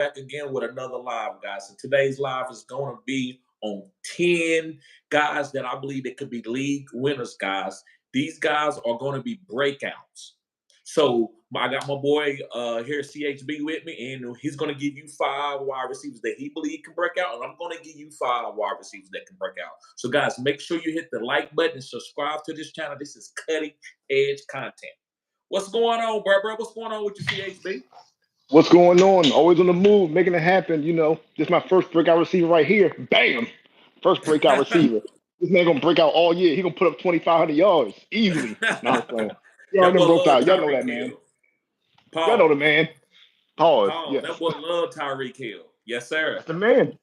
back again with another live, guys. And today's live is going to be on 10 guys that I believe that could be league winners, guys. These guys are going to be breakouts. So I got my boy here, CHB, with me, and he's going to give you 5 wide receivers that he believes can break out, and I'm going to give you 5 wide receivers that can break out. So, guys, make sure you hit the like button and subscribe to this channel. This is cutting edge content. What's going on, bro? What's going on with you, CHB? What's going on? Always on the move, making it happen. This is my first breakout receiver right here. Bam! First breakout receiver. This man gonna break out all year. He gonna put up 2,500 yards easily. No, I'm playing. You That already boy broke love out. Y'all know that, Tyreek man. Hill. Y'all know the Pause. man. Pause. Pause. Yes. That boy love Tyreek Hill. Yes, sir. That's the man.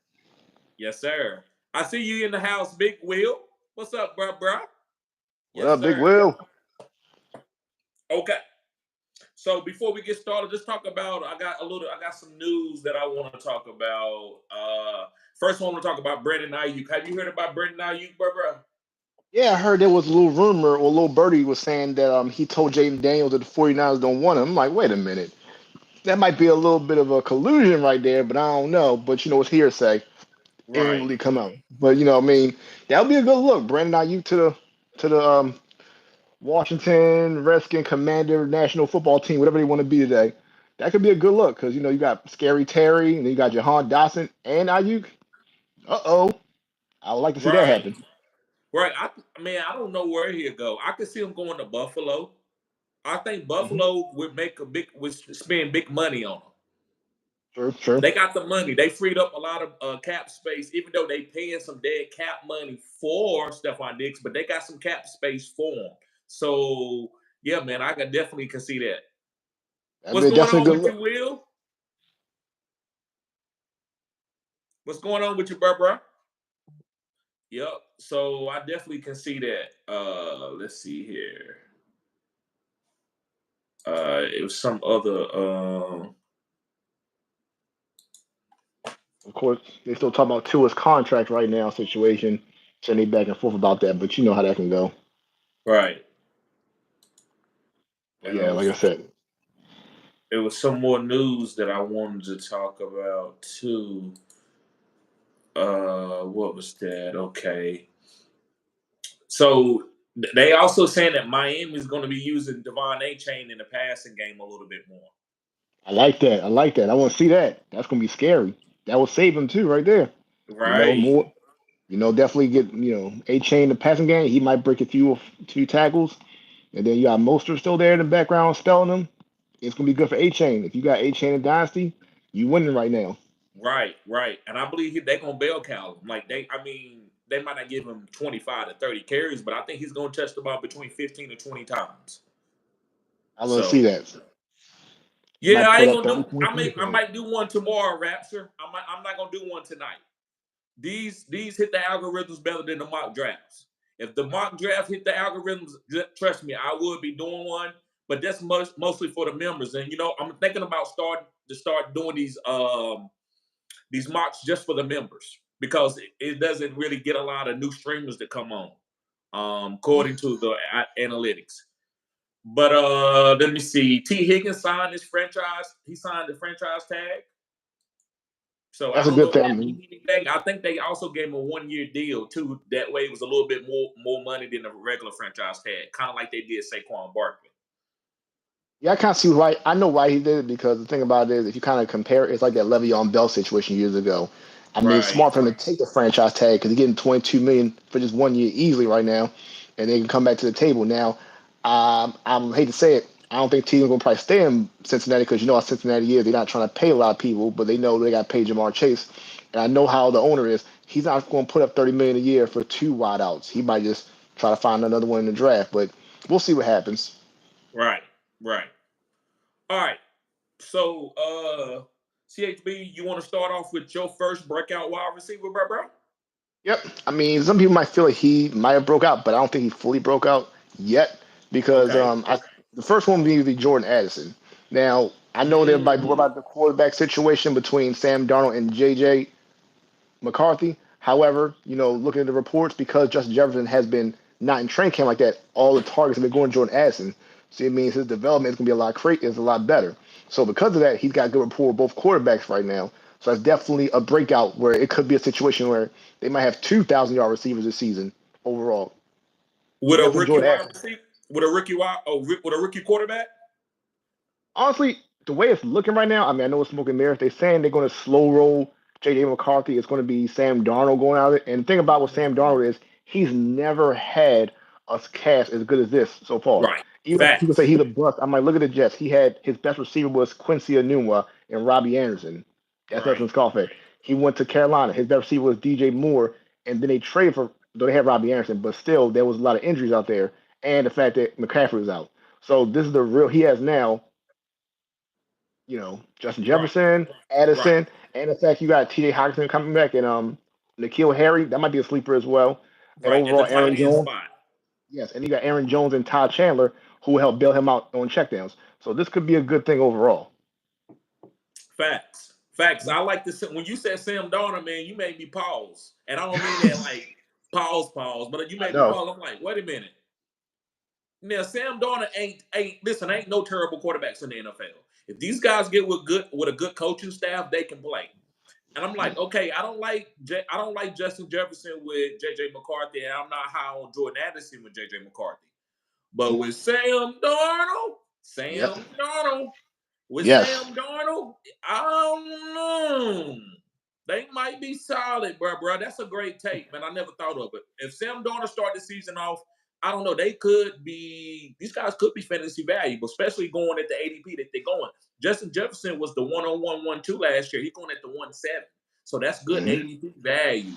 Yes, sir. I see you in the house, Big Will. What's up, bro? What Yes, up, Big sir. Will? Okay. So before we get started, let's talk about. I got some news that I want to talk about. First, I want to talk about Brandon Ayuk. Have you heard about Brandon Ayuk, bro? Yeah, I heard there was a little rumor, or a little birdie was saying that he told Jaden Daniels that the 49ers don't want him. I'm like, wait a minute. That might be a little bit of a collusion right there, but I don't know. But it's hearsay. It ain't Right. really come out. But that would be a good look. Brandon Ayuk to the Washington Redskin Commander National Football Team, whatever they want to be today. That could be a good look because you got Scary Terry and then you got Jahan Dotson and Ayuk. I would like to see that Right. happen. Right. I don't know where he'll go. I could see him going to Buffalo. I think Hmm. Buffalo would spend big money on him. True, true. They got the money. They freed up a lot of cap space, even though they paying some dead cap money for Stephon Diggs, but they got some cap space for him. So yeah, man, I definitely can see that. That'd What's be going on definitely a with good you, look. Will? What's going on with you, bro? Yep. So I definitely can see that. Let's see here. It was some other. Of course, they still talking about Tua's contract right now situation. Sending back and forth about that, but you know how that can go. Right. But And yeah, like I said, it was some more news that I wanted to talk about too. What was that? Okay. So they also saying that Miami is going to be using Devon A. Chain in the passing game a little bit more. I like that. I like that. I want to see that. That's gonna be scary. That will save him too, right there. Right. More. Definitely get A chain the passing game. He might break a few tackles, and then you got Mostert still there in the background spelling them. It's gonna be good for A chain. If you got A chain in Dynasty, you winning right now. Right. And I believe they're going to bell cow him. They might not give him 25 to 30 carries, but I think he's going to touch the ball between 15 to 20 times. I want to see So, that. yeah, Might I put ain't up going to 30 do points in I anything. might do one tomorrow, Rapture. I'm not going to do one tonight. These hit the algorithms better than the mock drafts. If the mock draft hit the algorithms, trust me, I would be doing one. But that's mostly for the members. And I'm thinking about start doing these mocks just for the members because it doesn't really get a lot of new streamers to come on, according to the analytics. But let me see. T. Higgins signed his franchise. He signed the franchise tag. So I That's a don't know good if thing. I that mean, means anything. I think they also gave him a 1 year deal too. That way, it was a little bit more money than a regular franchise tag, kind of like they did Saquon Barkley. yeah, I kind of see why. I know why he did it because the thing about it is, if you kind of compare, it's like that Le'Veon Bell situation years ago. I mean, it's Right, smart for him to take the franchise tag because he's getting 22 million for just 1 year easily right now, and they can come back to the table. Now, I hate to say it, I don't think teams gonna probably stay in Cincinnati because you know how Cincinnati is. They're not trying to pay a lot of people, but they know they got to pay Jamar Chase, and I know how the owner is. He's not going to put up 30 million a year for two wideouts. He might just try to find another one in the draft, but we'll see what happens. right, right. All right. So, CHB, you want to start off with your first breakout wide receiver, bro? Yep. I mean, some people might feel like he might have broke out, but I don't think he fully broke out yet because Okay. the first one would be Jordan Addison. Now, I know there might be Mm, about the quarterback situation between Sam Darnold and JJ McCarthy. However, looking at the reports, because Justin Jefferson has been not in training camp like that, all the targets have been going to Jordan Addison. So it means his development is going to be a lot better. So because of that, he's got good rapport with both quarterbacks right now. So that's definitely a breakout where it could be a situation where they might have 2,000-yard receivers this season overall. So With a definitely rookie enjoy that. wide receiver, with a rookie quarterback. Honestly, the way it's looking right now, I mean, I know it's smoke and mirrors. They're saying they're going to slow roll J.J. McCarthy. It's going to be Sam Darnold going out of it. And the thing about what Sam Darnold is, he's never had a cast as good as this so far. Right. Even if people say Facts. he's a bust, I'm like, look at the Jets. He had his best receiver was Quincy Enunwa and Robbie Anderson. That's Right. Justin Scarface. He went to Carolina. His best receiver was DJ Moore, and then they traded for. Though they had Robbie Anderson, but still there was a lot of injuries out there, and the fact that McCaffrey was out. So this is the real he has now, Justin Right. Jefferson, Right. Addison, and the fact you got T.J. Hawkinson coming back and N'Keal Harry, that might be a sleeper as well. And Right. At the overall, tight Aaron end Jones, spot. yes, and you got Aaron Jones and Todd Chandler who helped bail him out on checkdowns. So this could be a good thing overall. Facts. Facts. I like this. When you said Sam Darnold, man, you made me pause. And I don't mean that like pause, but you I made me know. pause. I'm like, wait a minute. Now Sam Darnold ain't no terrible quarterbacks in the NFL. If these guys get with a good coaching staff, they can play. And I'm like, okay, I don't like Justin Jefferson with JJ McCarthy, and I'm not high on Jordan Addison with JJ McCarthy. But with Yep. Sam Darnold, with Yes. Sam Darnold, I don't know. They might be solid, bro. That's a great take, man. I never thought of it. If Sam Darnold start the season off, I don't know. These guys could be fantasy valuable, especially going at the ADP that they're going. Justin Jefferson was the 101 1-2 last year. He's going at the 1-7. So that's good Mm-hmm. ADP value.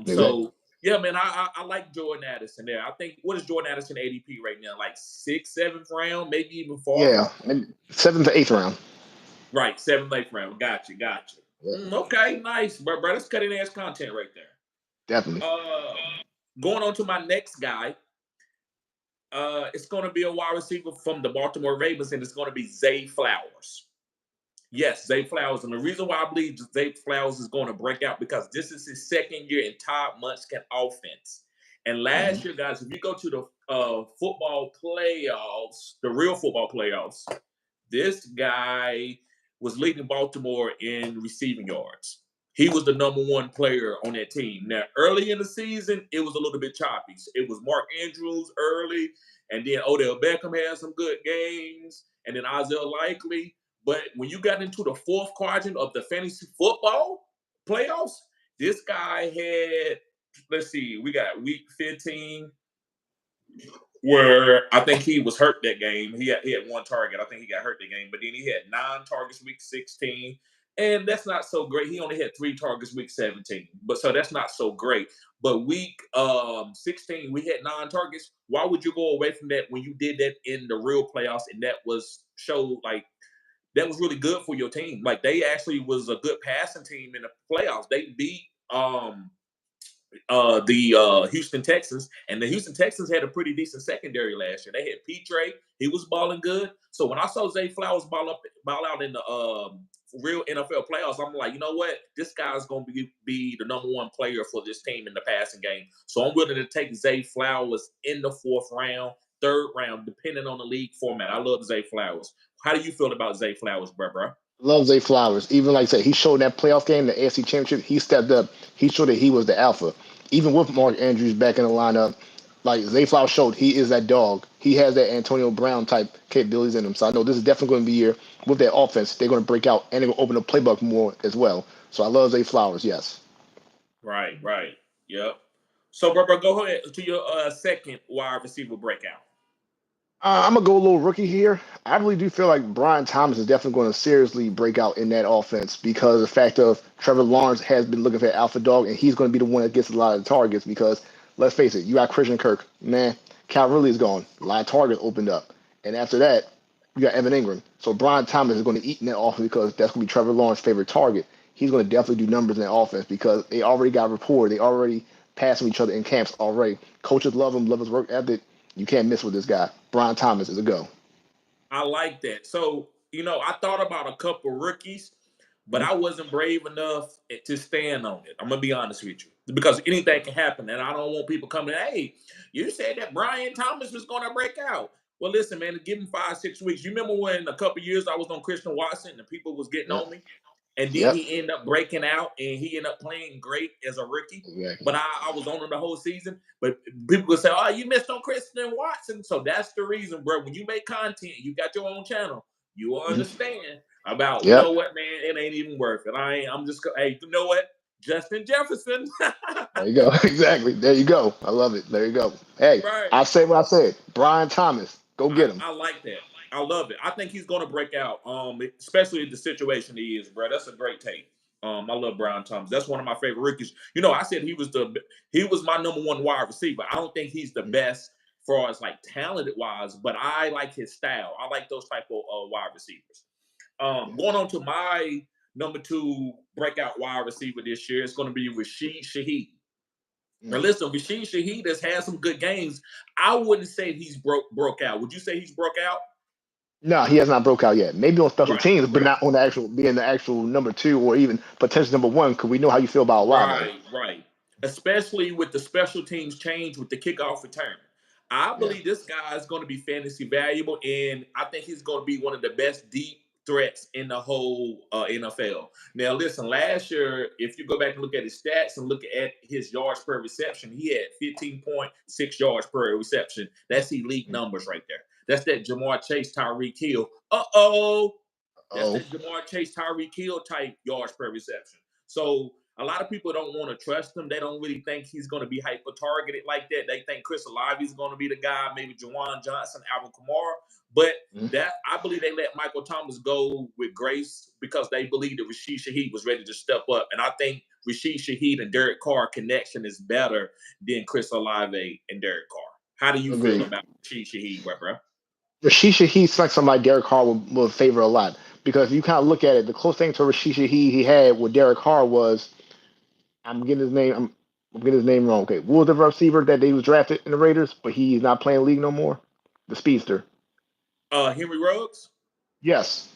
Exactly. So yeah, man, I like Jordan Addison there. I think what is Jordan Addison ADP right now? Like 6th, 7th round, maybe even farther. Yeah. Maybe 7th to 8th round. Right, 7th, 8th round. Gotcha. Yeah, Okay, nice, bro. That's cutting edge content right there. definitely. Going on to my next guy. It's going to be a wide receiver from the Baltimore Ravens, and it's going to be Zay Flowers. Yes, Zay Flowers. And the reason why I believe Zay Flowers is going to break out because this is his second year in Todd Munchkin offense. And Mm-hmm. last year, guys, if you go to the football playoffs, the real football playoffs, this guy was leading Baltimore in receiving yards. He was the number one player on that team. Now, early in the season, it was a little bit choppy. It was Mark Andrews early, and then Odell Beckham had some good games, and then Isaiah Likely. But when you got into the fourth quadrant of the fantasy football playoffs, this guy had, let's see, we got week 15, where I think he was hurt that game. He had one target. I think he got hurt that game, but then he had 9 targets week 16, and that's not so great. He only had 3 targets week 17, but so that's not so great. But week 16, we had 9 targets. Why would you go away from that when you did that in the real playoffs? And that was showed like that was really good for your team. Like they actually was a good passing team in the playoffs. They beat the Houston Texans, and the Houston Texans had a pretty decent secondary last year. They had Petre, he was balling good. So when I saw Zay Flowers ball out in the real NFL playoffs, I'm like, you know what? This guy's going to be the number one player for this team in the passing game. So I'm willing to take Zay Flowers in the 4th round, 3rd round, depending on the league format. I love Zay Flowers. How do you feel about Zay Flowers, bro? Love Zay Flowers. Even like I said, he showed in that playoff game, the AFC Championship. He stepped up. He showed that he was the alpha. Even with Mark Andrews back in the lineup, like Zay Flowers showed, he is that dog. He has that Antonio Brown type capabilities in him. So I know this is definitely going to be a year with their offense. They're going to break out and they're going to open the playbook more as well. So I love Zay Flowers. Yes. Right. Yep. So, bro, go ahead to your second wide receiver breakout. I'm gonna go a little rookie here. I really do feel like Brian Thomas is definitely going to seriously break out in that offense because of the fact of Trevor Lawrence has been looking for alpha dog, and he's going to be the one that gets a lot of targets. Because let's face it, you got Christian Kirk, man. Cal really is gone. A lot of targets opened up, and after that, you got Evan Ingram. So Brian Thomas is going to eat in that offense because that's going to be Trevor Lawrence's favorite target. He's going to definitely do numbers in that offense because they already got rapport. They already passing each other in camps already. Coaches love him, love his work ethic. You can't miss with this guy. Brian Thomas is a go. I like that. So, I thought about a couple rookies, but I wasn't brave enough to stand on it. I'm gonna be honest with you because anything can happen, and I don't want people coming. Hey, you said that Brian Thomas was gonna break out. Well, listen, man, give him 5, 6 weeks. You remember when a couple years I was on Christian Watson and people was getting Yep. on me? And then Yep. he ended up breaking out and he ended up playing great as a rookie. But Exactly. I was on him the whole season. But people would say, oh, you missed on Christian Watson. So that's the reason, bro. When you make content, you got your own channel, you will Mhm. understand about, you Yep. know what, man, it ain't even worth it. I'm just, hey, you know what? Justin Jefferson. There you go. Exactly. There you go. I love it. There you go. Hey, Right. I say what I said. Brian Thomas, go get him. I like that. I love it. I think he's going to break out. Especially the situation he is, bro. That's a great take. I love Brian Thomas. That's one of my favorite rookies. You know, I said he was my number one wide receiver. I don't think he's the best for as like talented wise, but I like his style. I like those type of wide receivers. Going on to my number 2 breakout wide receiver this year, it's going to be Rashid Shaheed. Now Mm. listen, Rashid Shaheed has had some good games. I wouldn't say he's broke out. Would you say he's broke out? No, he has not broke out yet. Maybe on special Right, teams, but not on the actual being the actual number 2 or even potential number 1. Because we know how you feel about Olave. right. Especially with the special teams change with the kickoff return. I Yeah. believe this guy is going to be fantasy valuable, and I think he's going to be one of the best deep threats in the whole NFL. Now, listen, last year, if you go back and look at his stats and look at his yards per reception, he had 15.6 yards per reception. That's elite Mm. numbers right there. That's that Jamar Chase, Tyreek Hill. Uh-oh. That's Oh. that Jamar Chase, Tyreek Hill type yards per reception. So a lot of people don't want to trust him. They don't really think he's going to be hyper targeted like that. They think Chris Olave is going to be the guy, maybe Jawan Johnson, Alvin Kamara. But Mm. that I believe they let Michael Thomas go with grace because they believe that Rashid Shaheed was ready to step up. And I think Rashid Shaheed and Derek Carr connection is better than Chris Olave and Derek Carr. How do you feel Agreed. about Rashid Shaheed, bro? Rashisha Heat's like somebody Derek Carr would favor a lot because if you kind of look at it, the close thing to Rashisha he had with Derek Carr was I'm getting his name. I'm getting his name wrong. Okay, what was the receiver that they was drafted in the Raiders, but he's not playing league no more? The speedster. Henry Ruggs? Yes,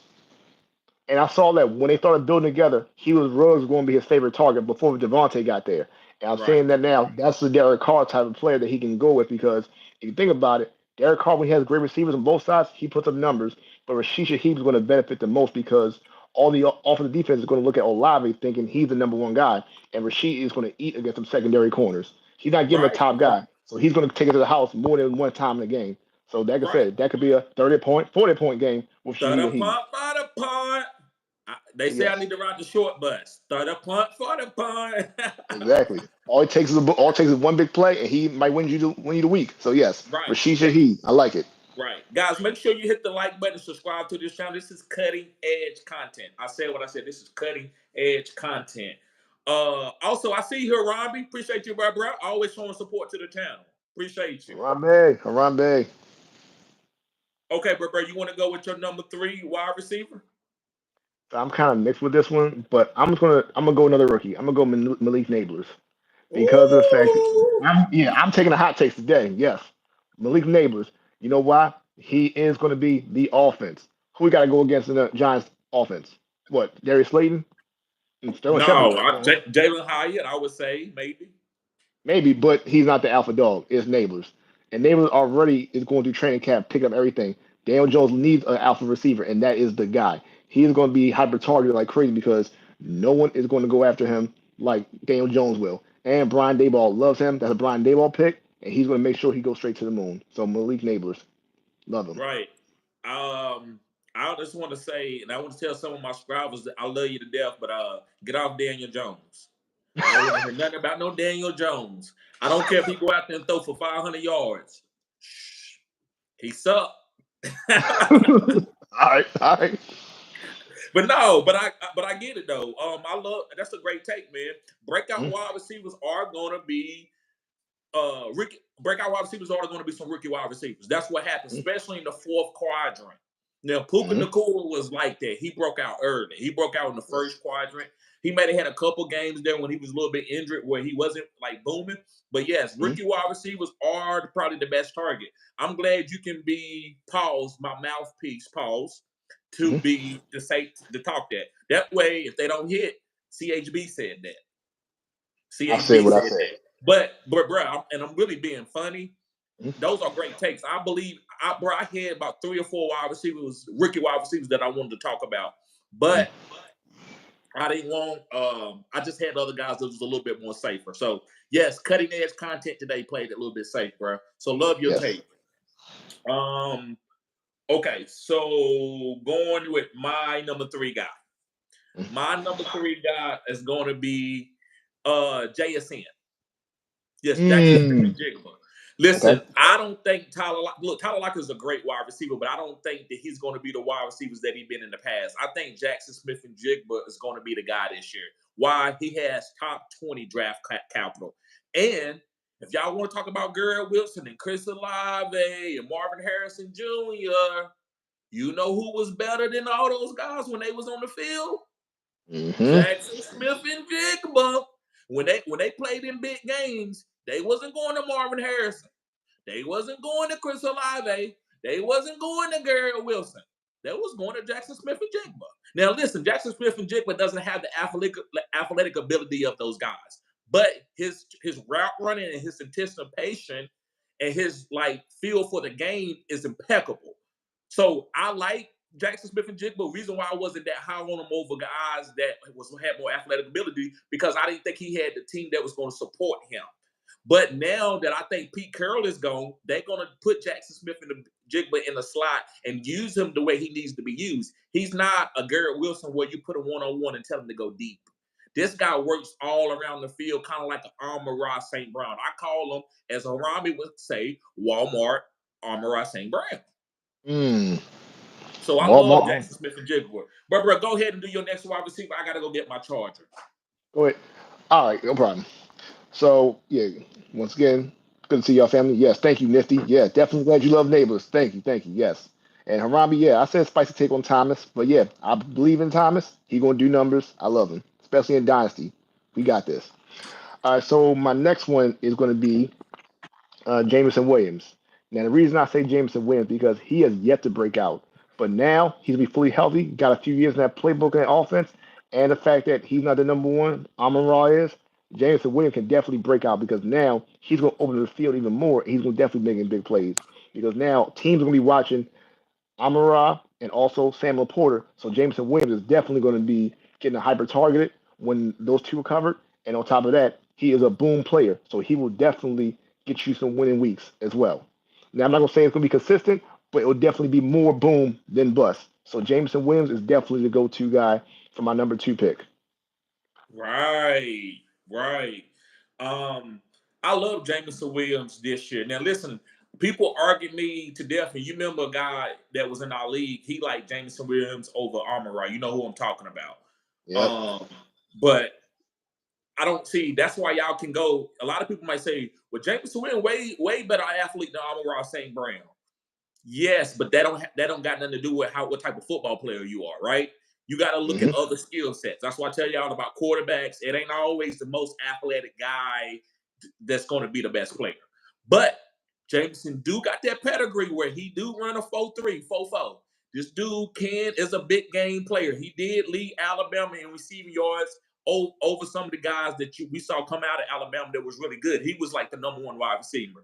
and I saw that when they started building together, he was Ruggs going to be his favorite target before Devontae got there. And I'm Right. saying that now, that's the Derek Carr type of player that he can go with because if you think about it, Derek Carr, when he has great receivers on both sides, he puts up numbers. But Rashisha Heath is going to benefit the most because all the offensive defense is going to look at Olave thinking he's the number 1 guy, and Rashid is going to eat against some secondary corners. He's not getting a Right. top guy, so he's going to take it to the house more than one time in the game. So, like I Right. said, that could be a 30-point, 40-point game with Third Shaheed a and Heath. punt for the punt. They say I Yes. need to ride the short bus. Third a punt for the punt. Exactly. All it takes is one big play, and he might win you the week. So yes, Right. Rasheed Shaheed, I like it. Right. Guys, make sure you hit the like button, subscribe to this channel. This is cutting edge content. I said what I said. This is cutting edge content. Also, I see you here, Robbie. Appreciate you, bro. Always showing support to the channel. Appreciate you. Harambe, Harambe. Okay, bro. You want to go with your number 3 wide receiver? So I'm kind of mixed with this one, but I'm gonna go another rookie. I'm gonna go Malik Neighbors because of the fact that Ooh. I'm taking a hot take today. Yes, Malik Neighbors. You know why? He is going to be the offense. Who we got to go against in the Giants offense? What? Darius Slayton and Sterling Shepard? No, Jalen Hyatt, I would say maybe. Maybe, but he's not the alpha dog. It's Neighbors. And Neighbors already is going through training camp, picking up everything. Daniel Jones needs an alpha receiver, and that is the guy. He is going to be hyper targeted like crazy because no one is going to go after him like Daniel Jones will. And Brian Dayball loves him. That's a Brian Dayball pick, and he's going to make sure he goes straight to the moon. So Malik Neighbors, love him. Right. I just want to say, and I want to tell some of my subscribers that I love you to death, but get off Daniel Jones. I don't want to hear nothing about no Daniel Jones. I don't care if he go out there and throw for 500 yards. Shh. He sucked. All right. But no, but I get it though. I love that's a great take, man. Breakout Mm, wide receivers are gonna be rookie breakout wide receivers are going to be some rookie wide receivers. That's what happens, mm, especially in the 4th quadrant. Now, Puka mm, Nakua was like that. He broke out early. He broke out in the yes. 1st quadrant. He might have had a couple games there when he was a little bit injured where he wasn't like booming. But yes, Mm, rookie wide receivers are probably the best target. I'm glad you can be pause my mouthpiece pause to mm. be to talk that. That way, if they don't hit, CHB said that. I said CHB what I said said. that. But bro, and I'm really being funny. those are great takes. I believe, I had about 3 or 4 wide receivers, rookie wide receivers that I wanted to talk about, but I didn't want. I just had other guys that was a little bit more safer. So yes, cutting edge content today played a little bit safe, bro. So love your Yes. take. Okay, so going with my number 3 guy. My number 3 guy is going to be JSN. Yes, Jackson Smith-Njigba. Listen, Okay. I don't think Tyler Lockett is a great wide receiver, but I don't think that he's going to be the wide receivers that he's been in the past. I think Jackson Smith-Njigba is going to be the guy this year. Why? He has top 20 draft capital. And if y'all want to talk about Garrett Wilson and Chris Olave and Marvin Harrison Jr., you know who was better than all those guys when they was on the field? Jackson Smith-Njigba. When they played in big games, they wasn't going to Marvin Harrison. They wasn't going to Chris Olave. They wasn't going to Garrett Wilson. They was going to Jackson Smith-Njigba. Now, listen, Jackson Smith-Njigba doesn't have the athletic ability of those guys, but his route running and his anticipation and his feel for the game is impeccable. So I like Jackson Smith-Njigba. Reason why I wasn't that high on him over guys that had more athletic ability, because I didn't think he had the team that was going to support him. But now that I think Pete Carroll is gone, they're going to put Jackson Smith-Njigba in the slot and use him the way he needs to be used. He's not a Garrett Wilson where you put him one-on-one and tell him to go deep. This guy works all around the field, kind of like an Amon-Ra St. Brown. I call him, as Harami would say, Walmart Amon-Ra St. Brown. So I love Jackson Smith-Njigba. Bro, go ahead and do your next wide receiver. I got to go get my charger. Go ahead. All right, no problem. So yeah, once again, good to see y'all family. Yes, thank you, Nifty. Yeah, definitely glad you love neighbors. Thank you, thank you. Yes. And Harambe, yeah, I said spicy take on Thomas, but yeah, I believe in Thomas. He gonna do numbers. I love him, especially in Dynasty. We got this. All right, so my next one is gonna be Jameson Williams. Now, the reason I say Jameson Williams because he has yet to break out, but now he's gonna be fully healthy. Got a few years in that playbook and that offense, and the fact that he's not the number one, Amon Ra is. Jameson Williams can definitely break out because now he's gonna open the field even more. He's gonna definitely make big plays because now teams are gonna be watching Amon-Ra and also Samuel Porter. So Jameson Williams is definitely going to be getting a hyper targeted when those two are covered. And on top of that, he is a boom player. So he will definitely get you some winning weeks as well. Now, I'm not going to say it's going to be consistent, but it will definitely be more boom than bust. So Jameson Williams is definitely the go-to guy for my number 2 pick. Right. I love Jameson Williams this year. Now, listen, people argue me to death, and you remember a guy that was in our league. He liked Jameson Williams over Amon-Ra. You know who I'm talking about. Yep. But I don't see. That's why y'all can go. A lot of people might say, "Well, Jameson Williams way better athlete than Amon-Ra St. Brown." Yes, but that don't got nothing to do with what type of football player you are, right? You got to look at other skill sets. That's why I tell y'all about quarterbacks. It ain't always the most athletic guy that's going to be the best player. But Jameson do got that pedigree where he do run a 4.3, 4.4. This dude is a big game player. He did lead Alabama in receiving yards over some of the guys that we saw come out of Alabama that was really good. He was like the number one wide receiver,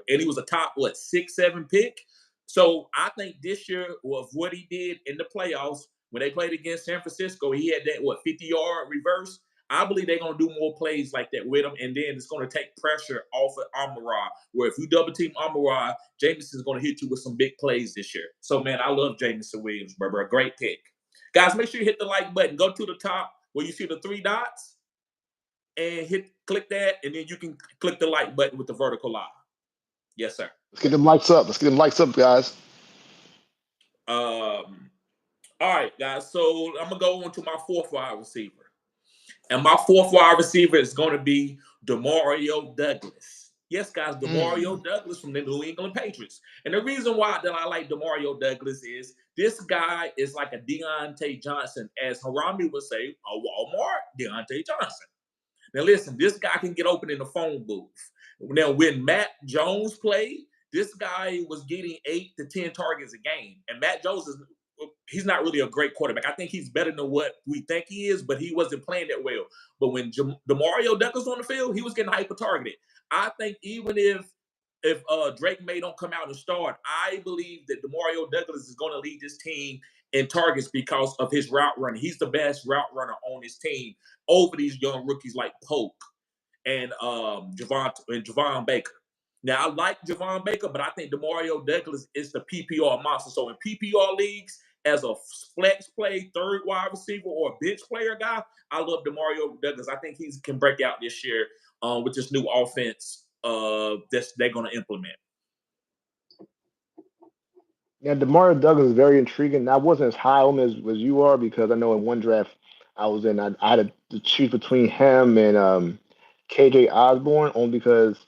and he was a top 6, 7 pick. So I think this year of what he did in the playoffs when they played against San Francisco, he had that 50-yard reverse. I believe they're going to do more plays like that with him, and then it's going to take pressure off of Amon-Ra, where if you double team Amon-Ra, Jameson's going to hit you with some big plays this year. So, man, I love Jameson Williams, bro. Great pick. Guys, make sure you hit the like button. Go to the top where you see the 3 dots and click that, and then you can click the like button with the vertical line. Yes, sir. Let's get them lights up. Let's get them lights up, guys. All right, guys. So I'm going to go on to my 4th wide receiver. And my 4th wide receiver is going to be Demario Douglas. Yes, guys, Demario Douglas from the New England Patriots. And the reason why that I like Demario Douglas is this guy is like a Deontay Johnson, as Harambe would say, a Walmart Deontay Johnson. Now, listen, this guy can get open in the phone booth. Now, when Matt Jones played, this guy was getting 8 to 10 targets a game. And Matt Jones he's not really a great quarterback. I think he's better than what we think he is, but he wasn't playing that well. But when Demario Douglas was on the field, he was getting hyper targeted. I think even if if Drake May don't come out and start, I believe that Demario Douglas is going to lead this team in targets because of his route running. He's the best route runner on his team over these young rookies like Polk and Javon Baker. Now, I like Javon Baker, but I think Demario Douglas is the PPR monster. So in PPR leagues, as a flex play, third wide receiver, or a bench player guy, I love Demario Douglas. I think he can break out this year with this new offense that they're going to implement. Yeah, Demario Douglas is very intriguing. I wasn't as high on him as you are because I know in one draft I was in, I had to choose between him and KJ Osborne, only because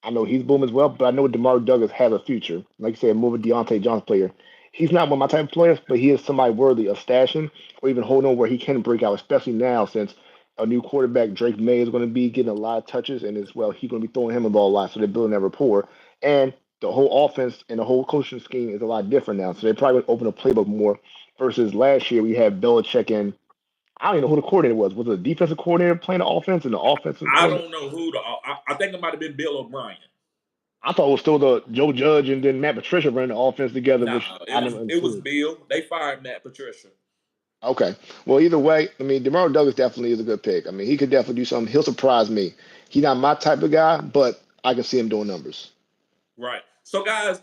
I know he's boom as well, but I know Demario Douglas has a future. Like you said, more of a Deontay Johnson player. He's not one of my type of players, but he is somebody worthy of stashing or even holding on where he can break out, especially now since a new quarterback, Drake May, is going to be getting a lot of touches, and as well, he's going to be throwing him the ball a lot, so they're building that rapport. And the whole offense and the whole coaching scheme is a lot different now. So they probably would open the playbook more versus last year we had Belichick and I don't even know who the coordinator was. Was it a defensive coordinator playing the offense and the offensive I coordinator? don't know who I think it might have been Bill O'Brien. I thought it was still the Joe Judge and then Matt Patricia running the offense together, which Nah, I never it was understood. Bill. They fired Matt Patricia. Okay. Well, either way, I mean, DeMar Douglas definitely is a good pick. I mean, he could definitely do something. He'll surprise me. He's not my type of guy, but I can see him doing numbers. Right. So, guys,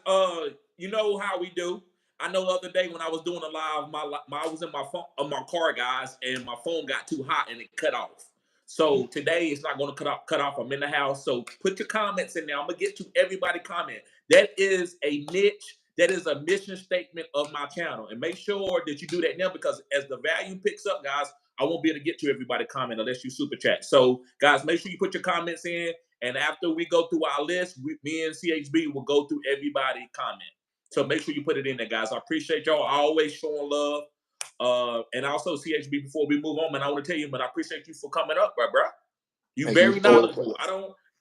you know how we do. I know the other day when I was doing a live, I was in my phone, my car, guys, and my phone got too hot and it cut off. So today it's not going to cut off. I'm in the house. So put your comments in there. I'm gonna get to everybody comment. That is a niche. That is a mission statement of my channel. And make sure that you do that now because as the value picks up, guys, I won't be able to get to everybody comment unless you super chat. So, guys, make sure you put your comments in. And after we go through our list, me and CHB will go through everybody's comment. So make sure you put it in there, guys. I appreciate y'all always showing love. And also, CHB, before we move on, man, I want to tell you, but I appreciate you for coming up, bro. You Thank you. very knowledgeable.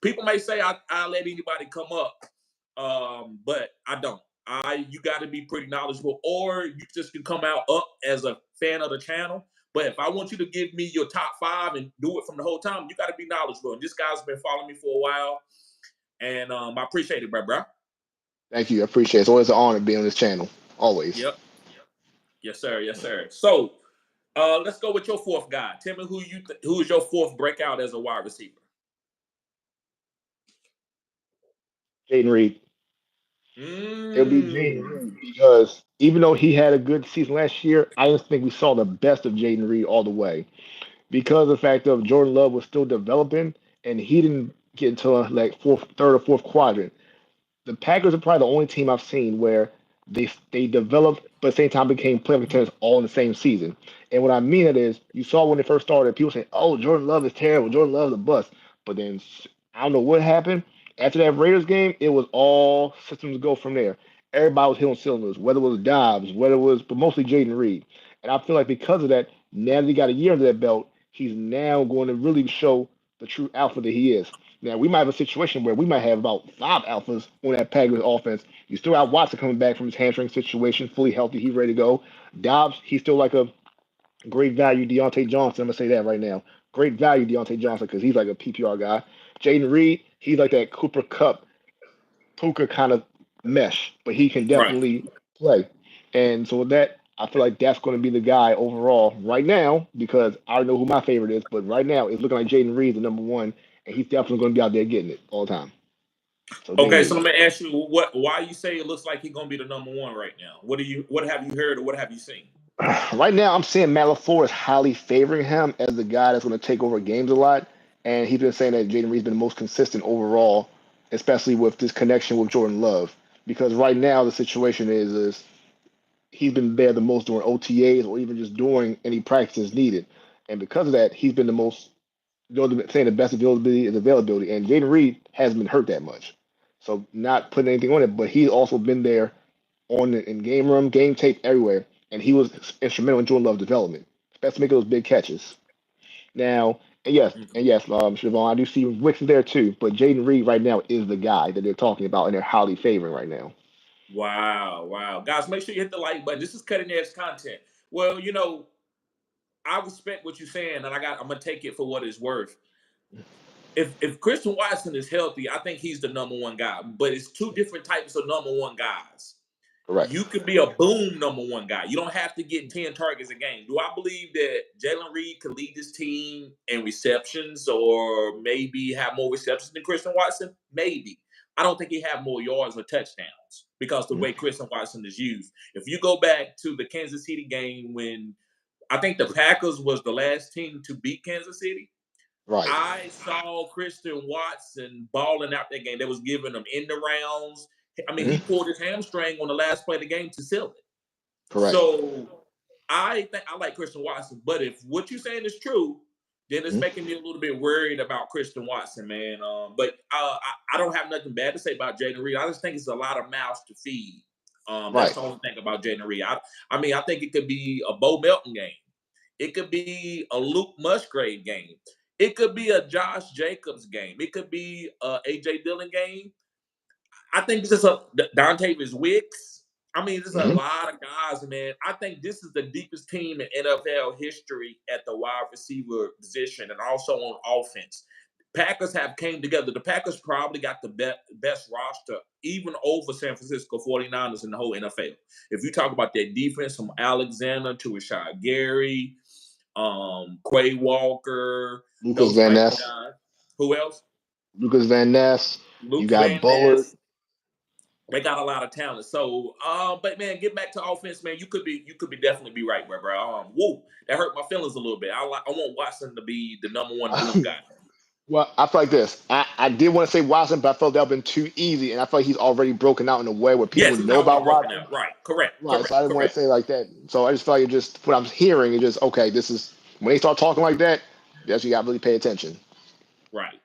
People may say I let anybody come up, but I don't. You got to be pretty knowledgeable, or you just can come out up as a fan of the channel. But if I want you to give me your top 5 and do it from the whole time, you got to be knowledgeable. And this guy's been following me for a while, and I appreciate it, bro. Thank you. I appreciate it. It's always an honor being on this channel. Always. Yep. Yes, sir. Yes, sir. So let's go with your fourth guy. Tell me who is your fourth breakout as a wide receiver. Jaden Reed. It'll be Jaden Mm. Reed because even though he had a good season last year, I just think we saw the best of Jaden Reed all the way because of the fact of Jordan Love was still developing and he didn't get into like third or fourth quadrant. The Packers are probably the only team I've seen where they developed, but at the same time became playoff contenders all in the same season. And what I mean it is, you saw when they first started, people saying, "Oh, Jordan Love is terrible. Jordan Love is a bust." But then I don't know what happened after that Raiders game. It was all systems go from there. Everybody was hitting cylinders, whether it was Dobbs, whether it was, but mostly Jaden Reed. And I feel like because of that, now that he got a year under that belt, he's now going to really show the true alpha that he is. Now we might have a situation where we might have about 5 alphas on that Packers offense. You still have Watson coming back from his hamstring situation, fully healthy, he's ready to go. Dobbs, he's still like a great value Deontay Johnson. I'm gonna say that right now. Great value Deontay Johnson because he's like a PPR guy. Jaden Reed, he's like that Cooper Cup, Puka kind of mesh, but he can Right. definitely play. And so with that, I feel like that's going to be the guy overall right now because I don't know who my favorite is, but right now it's looking like Jaden Reed the number one, and he's definitely going to be out there getting it all the time. So Jaden Okay, so Reed. let me ask you why you say it looks like he's gonna be the number one right now. What have you heard or what have you seen? Right now, I'm seeing Matt LaFleur is highly favoring him as the guy that's going to take over games a lot, and he's been saying that Jaden Reed's been the most consistent overall, especially with this connection with Jordan Love. Because right now the situation is he's been there the most during OTAs or even just during any practices needed. And because of that, he's been the most, saying the best availability is availability. And Jaden Reed hasn't been hurt that much. So not putting anything on it, but he's also been there in game room, game tape, everywhere. And he was instrumental in Jordan Love's development, especially making those big catches. Now, Siobhan, I do see Wicks there too, but Jaden Reed right now is the guy that they're talking about and they're highly favoring right now. Wow. Guys, make sure you hit the like button. This is cutting edge content. Well, I respect what you're saying, and I'm gonna take it for what it's worth. if Christian Watson is healthy, I think he's the number one guy. But it's two different types of number one guys. Correct. You could be a boom number one guy. You don't have to get 10 targets a game. Do I believe that Jalen Reed could lead this team in receptions or maybe have more receptions than Christian Watson? Maybe. I don't think he have more yards or touchdowns because the way Christian Watson is used. If you go back to the Kansas City game when I think the Packers was the last team to beat Kansas City, Right. I saw Christian Watson balling out that game. They was giving him end rounds. I mean, he pulled his hamstring on the last play of the game to seal it. Correct. So I think I like Christian Watson. But if what you're saying is true, then it's making me a little bit worried about Christian Watson, man. But I don't have nothing bad to say about Jaden Reed. I just think it's a lot of mouths to feed. That's the only thing about Jaden Reed. I mean, I think it could be a Bo Melton game. It could be a Luke Musgrave game. It could be a Josh Jacobs game. It could be a A.J. Dillon game. I think this is a Dontavius Wicks. I mean, there's a lot of guys, man. I think this is the deepest team in NFL history at the wide receiver position and also on offense. Packers have came together. The Packers probably got the best roster, even over San Francisco 49ers in the whole NFL. If you talk about their defense from Alexander to Rashad Gary, Quay Walker, Lucas those Van type of Ness. guys. Who else? Lucas Van Ness. Luke You got Van Bullard. Ness. They got a lot of talent. So, but man, get back to offense, man. You could definitely be right, bro. Whoa, that hurt my feelings a little bit. I want Watson to be the number one boom guy. Well, I feel like this. I did want to say Watson, but I felt that would have been too easy, and I feel like he's already broken out in a way where people Yes, he's know already about broken Watson. out. Right, correct. Right, so I didn't want to say it like that. So I just felt like it just what I'm hearing is just okay. This is when they start talking like that. That's you got to really pay attention. Right.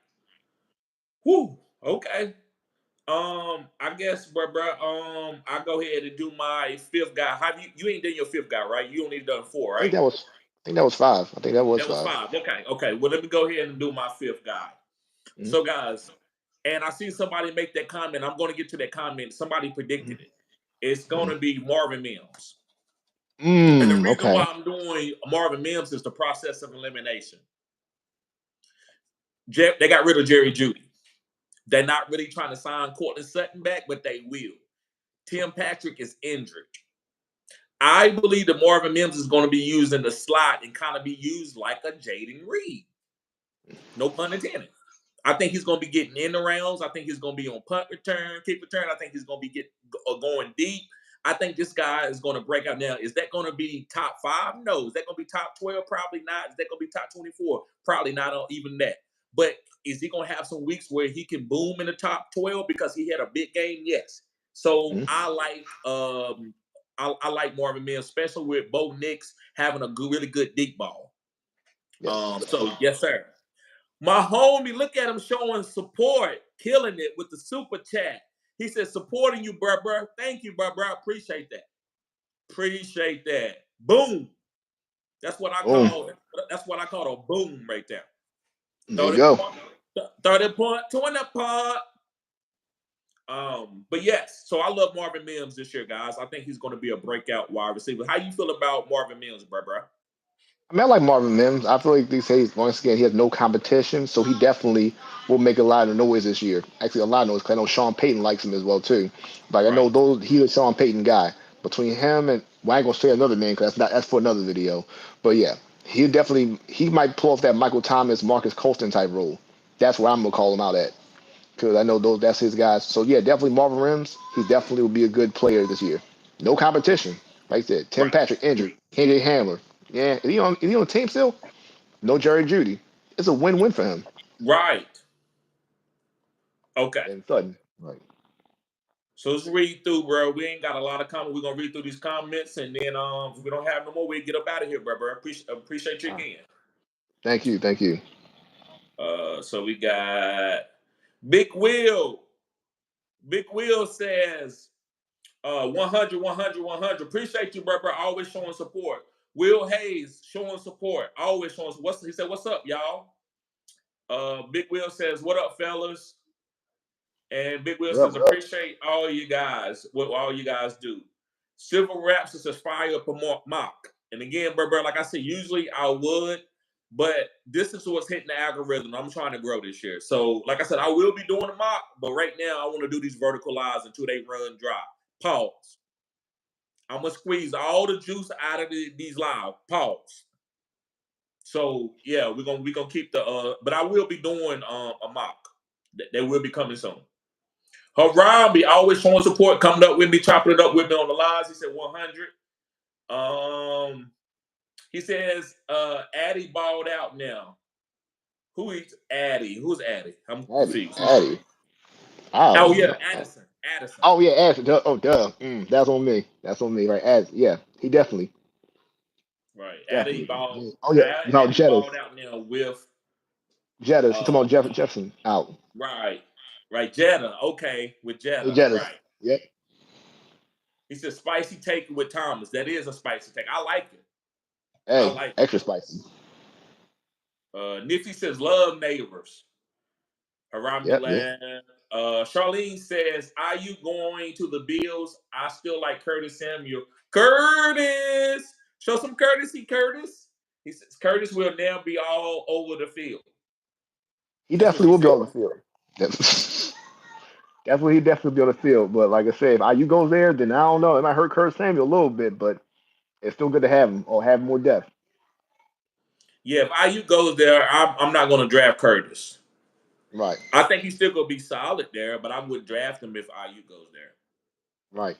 Whew. Okay. I guess, bro. I go ahead and do my fifth guy. Have you ain't done your fifth guy, right? You only done four, I think right? that was. I think that was five. I think that was That was five. five. Okay. Well, let me go ahead and do my fifth guy. Mm-hmm. So, guys, and I see somebody make that comment. I'm going to get to that comment. Somebody predicted it. It's going to be Marvin Mims. And the reason Okay. why I'm doing Marvin Mims is the process of elimination. They got rid of Jerry Jeudy. They're not really trying to sign Courtland Sutton back, but they will. Tim Patrick is injured. I believe that Marvin Mims is going to be used in the slot and kind of be used like a Jaden Reed. No pun intended. I think he's going to be getting in the rounds. I think he's going to be on punt return, kick return. I think he's going to be going deep. I think this guy is going to break out. Now, is that going to be top 5? No. Is that going to be top 12? Probably not. Is that going to be top 24? Probably not even that. But is he going to have some weeks where he can boom in the top 12 because he had a big game? Yes. So I like Marvin Mims, especially with Bo Nix having a really good deep ball. Yes. So yes, sir. My homie, look at him showing support, killing it with the super chat. He said, supporting you, bruh. Thank you, bruh. I appreciate that. Appreciate that. Boom. That's what I call a boom right there. There you go. 30 point, 20 point. But yes, so I love Marvin Mims this year, guys. I think he's going to be a breakout wide receiver. How you feel about Marvin Mims, bruh? I mean, I like Marvin Mims. I feel like these days, once again, he has no competition, so he definitely will make a lot of noise this year. Actually, a lot of noise, because I know Sean Payton likes him as well, too. Like, I know he's a Sean Payton guy. Between him and, well, I ain't going to say another name, because that's for another video. But yeah, he might pull off that Michael Thomas, Marcus Colston type role. That's where I'm going to call him out at, because I know that's his guys. So yeah, definitely Marvin Mims. He definitely will be a good player this year. No competition. Like I said, Tim Patrick injured. KJ Hamler. Yeah, is he on the team still? No Jerry Jeudy. It's a win-win for him. Right. Okay. And Sutton. Right. So let's read through, bro. We ain't got a lot of comments. We're gonna read through these comments, and then if we don't have no more, we get up out of here, bro. Appreciate you again. Thank you. So we got Big Will. Big Will says 100, 100, 100. Appreciate you, bro. Always showing support. Will Hayes showing support. Always showing. He said, "What's up, y'all?" Big Will says, "What up, fellas?" And Big Will says, appreciate all you guys, what all you guys do. Civil Raps says, fire up a mock. And again, bro, like I said, usually I would But this is what's hitting the algorithm. I'm trying to grow this year. So, like I said, I will be doing a mock, but right now I want to do these vertical lives until they run dry. Pause. I'm gonna squeeze all the juice out of these live. Pause. So yeah, we're gonna keep the but I will be doing a mock. That will be coming soon. Harambe always showing support, coming up with me, chopping it up with me on the lives. He said 100. He says Addy balled out now. Who is Addy? Who's Addy? I'm confused. Addy. I Oh don't yeah, know. Addison. Addison. Oh yeah, Addison. Oh duh. That's on me. That's on me. Right. Yeah. He definitely. Right. Addy Definitely. balled. Yeah. Oh yeah. No, Addy Jettas. balled out now with Jettas. She's talking uh about Jefferson out. right. Right. Jetta. Okay. With Hey, Jetta. Jettas. Right. Yep. He said spicy take with Thomas. That is a spicy take. I like it. I Hey, like extra spicy. it. Nifty says love neighbors. Harambe Yep. Yeah. Land. Charlene says, are you going to the Bills? I still like Curtis Samuel. Curtis! Show some courtesy, Curtis. He says Curtis will now be all over the field. He That's what definitely she will be said. on the field. Yep. That's what he definitely be on the field. But like I said, if IU goes there, then I don't know. It might hurt Kurt Samuel a little bit, but it's still good to have him or have more depth. Yeah, if IU goes there, I'm not going to draft Curtis. Right. I think he's still going to be solid there, but I would draft him if IU goes there. Right.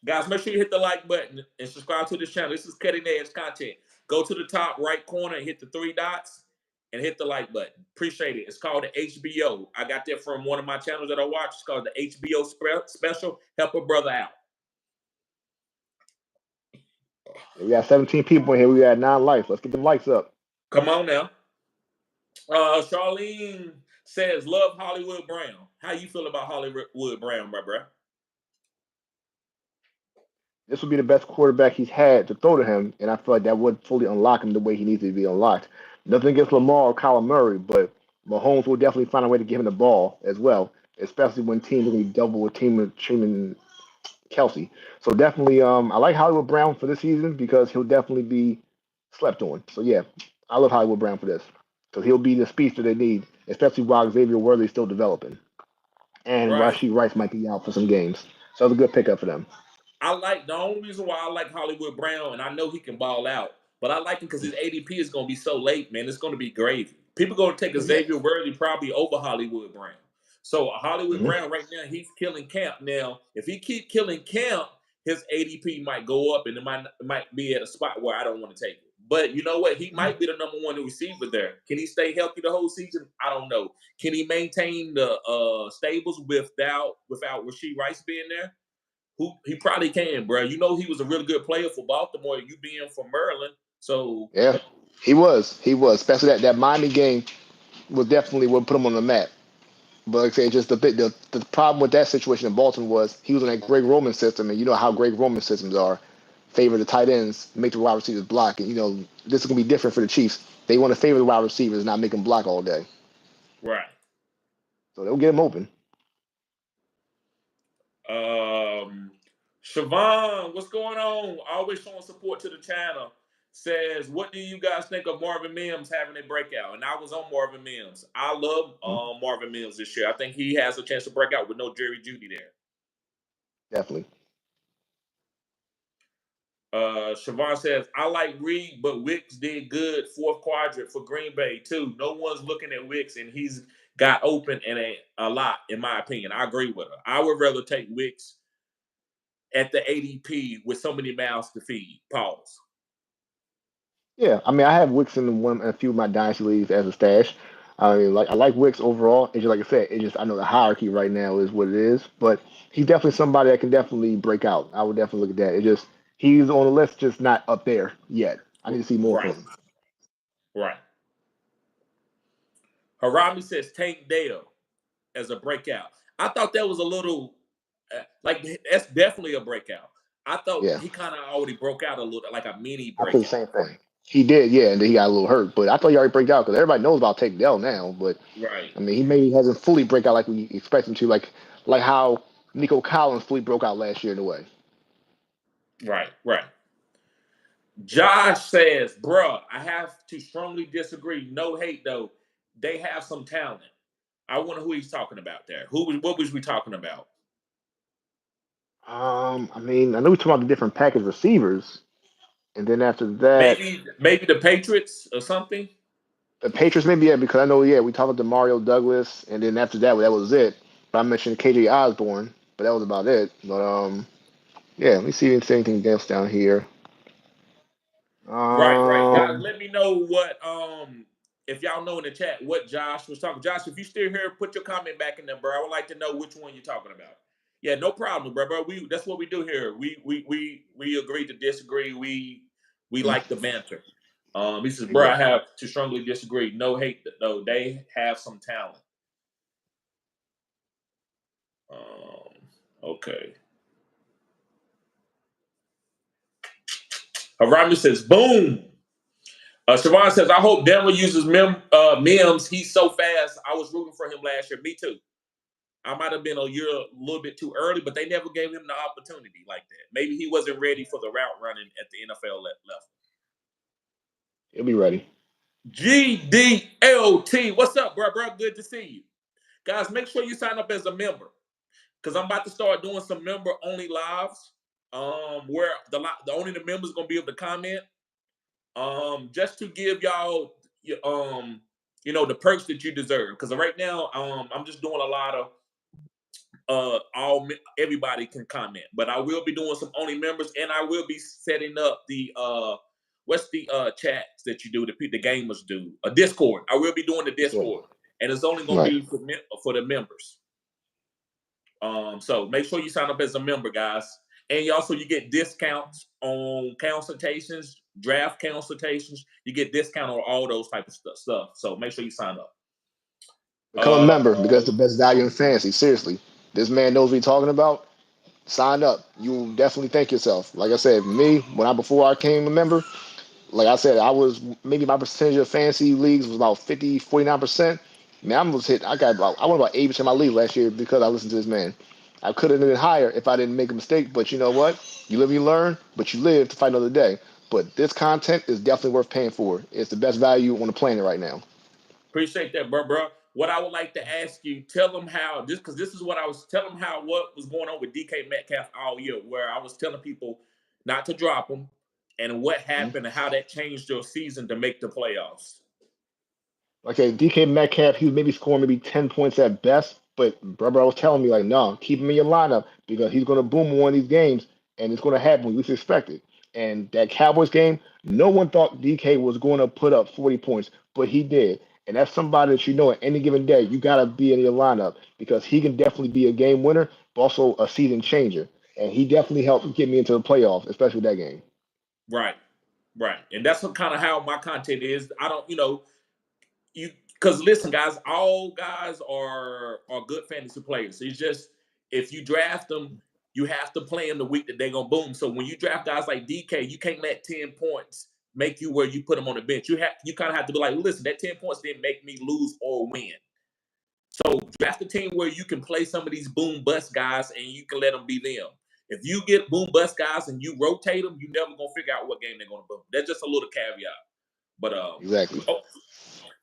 Guys, make sure you hit the like button and subscribe to this channel. This is cutting edge content. Go to the top right corner and hit the three dots and hit the like button. Appreciate it. It's called the HBO. I got that from one of my channels that I watch. It's called the HBO special. Help a brother out. We got 17 people in here. We got 9 likes. Let's get the likes up. Come on now. Charlene says, love Hollywood Brown. How you feel about Hollywood Brown, my bro? This would be the best quarterback he's had to throw to him, and I feel like that would fully unlock him the way he needs to be unlocked. Nothing against Lamar or Kyler Murray, but Mahomes will definitely find a way to give him the ball as well, especially when teams are going to be double with team Kelsey. So definitely, I like Hollywood Brown for this season because he'll definitely be slept on. So yeah, I love Hollywood Brown for this because he'll be the speedster they need, especially while Xavier Worthy's still developing, and Right. Rashee Rice might be out for some games. So it's a good pickup for them. I like the only reason why I like Hollywood Brown, and I know he can ball out, but I like him because his ADP is going to be so late, man. It's going to be gravy. People going to take a Yeah. Xavier Worthy probably over Hollywood Brown. So Hollywood hmm Brown right now, he's killing camp. Now, if he keep killing camp, his ADP might go up, and it might be at a spot where I don't want to take it. But you know what? He might be the number one receiver there. Can he stay healthy the whole season? I don't know. Can he maintain the stables without Rashee Rice being there? Who he probably can, bro. You know he was a really good player for Baltimore. You being from Maryland, so Yeah, he was. He was. Especially that Miami game was definitely what put him on the map. But like I say, just the problem with that situation in Baltimore was he was in that Greg Roman system, and you know how Greg Roman systems are. Favor the tight ends, make the wide receivers block, and you know this is gonna be different for the Chiefs. They want to favor the wide receivers, not make them block all day. right. So they'll get them open. Um, Siobhan, what's going on? Always showing support to the channel. Says, what do you guys think of Marvin Mims having a breakout? And I was on Marvin Mims. I love Mhm. Marvin Mims this year. I think he has a chance to break out with no Jerry Judy there. Definitely. Siobhan says, I like Reed, but Wicks did good fourth quadrant for Green Bay too. No one's looking at Wicks, and he's got open and a lot, in my opinion. I agree with her. I would rather take Wicks at the ADP with so many mouths to feed. Pause. Yeah, I mean, I have Wicks in a few of my dynasty leagues as a stash. I mean, like I like Wicks overall. It's just like I said, it just I know the hierarchy right now is what it is, but he's definitely somebody that can definitely break out. I would definitely look at that. It just he's on the list, just not up there yet. I need to see more Right, from him. right. Harami says Tank Dale as a breakout. I thought that was a little, like, that's definitely a breakout. I thought Yeah, he kind of already broke out a little, like a mini I think the breakout. same thing. He did, yeah, and then he got a little hurt, but I thought he already break out because everybody knows about Tank Dell now. But Right, I mean, he maybe hasn't fully break out like we expect him to, like how Nico Collins fully broke out last year in a way. right, right. Josh says, bruh, I have to strongly disagree. No hate though. They have some talent. I wonder who he's talking about there. What was we talking about? I mean, I know we talking about the different package receivers, and then after that, Maybe the Patriots or something. the Patriots maybe, yeah, because I know, yeah, we talked about the Mario Douglas, and then after that was it. But I mentioned KJ Osborne, but that was about it. But yeah, let me see if there's anything else down here. Right. Guys, Um, let me know what if y'all know in the chat what Josh was talking. Josh, if you still here, put your comment back in there, bro. I would like to know which one you're talking about. Yeah, no problem, bro. We that's what we do here. We agree to disagree. We mm, like the banter. He says, bro, I exactly. have to strongly disagree. No hate though. They have some talent. Okay. Harami says, boom. Siobhan says, I hope Denver uses Mims. He's so fast. I was rooting for him last year. Me too. I might have been a little bit too early, but they never gave him the opportunity like that. Maybe he wasn't ready for the route running at the NFL level. He'll be ready. GDLT. What's up, bro? Good to see you. Guys, make sure you sign up as a member because I'm about to start doing some member only lives where only the members going to be able to comment. Just to give y'all the perks that you deserve. Because right now, I'm just doing a lot of everybody can comment, but I will be doing some only members, and I will be setting up the what's the chats that you do the gamers do a Discord. I will be doing the So, Discord, and it's only going to right. be for the members. So make sure you sign up as a member, guys. And you get discounts on consultations, draft consultations. You get discount on all those type of stuff. So make sure you sign up. Become a Uh, member because it's the best value in fantasy. Seriously, this man knows what he's talking about. Sign up. You will definitely thank yourself. Like I said, me before I came a member, like I said, I was maybe my percentage of fantasy leagues was about 50, 49%. Man, I won about 80% of my league last year because I listened to this man. I could have been higher if I didn't make a mistake, but you know what? You live, you learn, but you live to fight another day. But this content is definitely worth paying for. It's the best value on the planet right now. Appreciate that, bro. What I would like to ask you, tell them how this because this is what I was telling them how what was going on with DK Metcalf all year, where I was telling people not to drop him, and what Mhm. happened and how that changed your season to make the playoffs. Okay, DK Metcalf, he was maybe scoring maybe 10 points at best, but brother, I was telling me like, no, keep him in your lineup because he's gonna boom one of these games and it's gonna happen when you least expect it. And that Cowboys game, no one thought DK was going to put up 40 points, but he did. And that's somebody that you know at any given day, you gotta be in your lineup because he can definitely be a game winner, but also a season changer. And he definitely helped get me into the playoffs, especially that game. Right, right, and that's what kind of how my content is. I don't, you because listen, guys, all guys are good fantasy players. It's just if you draft them, you have to play them the week that they're gonna boom. So when you draft guys like DK, you can't let 10 points make you where you put them on the bench. You kind of have to be like, listen, that 10 points didn't make me lose or win. So draft a team where you can play some of these boom bust guys and you can let them be them. If you get boom bust guys and you rotate them, you never gonna figure out what game they're gonna boom. That's just a little caveat. But Exactly.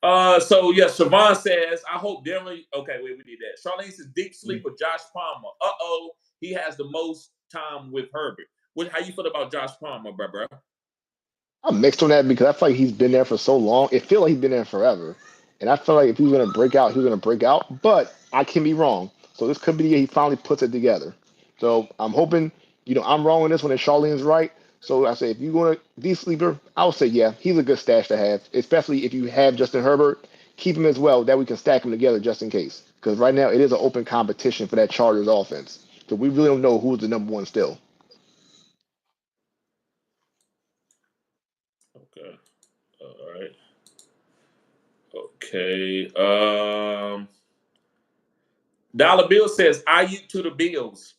oh, so yeah, Siobhan says, I hope Denver. Okay, wait, we need that. Charlene says, deep sleeper, Josh Palmer. He has the most time with Herbert. How you feel about Josh Palmer, bro? I'm mixed on that because I feel like he's been there for so long. It feels like he's been there forever. And I feel like if he was going to break out, he was going to break out. But I can be wrong. So this could be the year he finally puts it together. So I'm hoping, I'm wrong on this one and Charlene's right. So I say, if you're going to be sleeper, I would say, yeah, he's a good stash to have, especially if you have Justin Herbert. Keep him as well. That we can stack him together just in case. Because right now it is an open competition for that Chargers offense. So we really don't know who's the number one still. Okay. All right. Okay. Dollar Bill says IU to the Bills.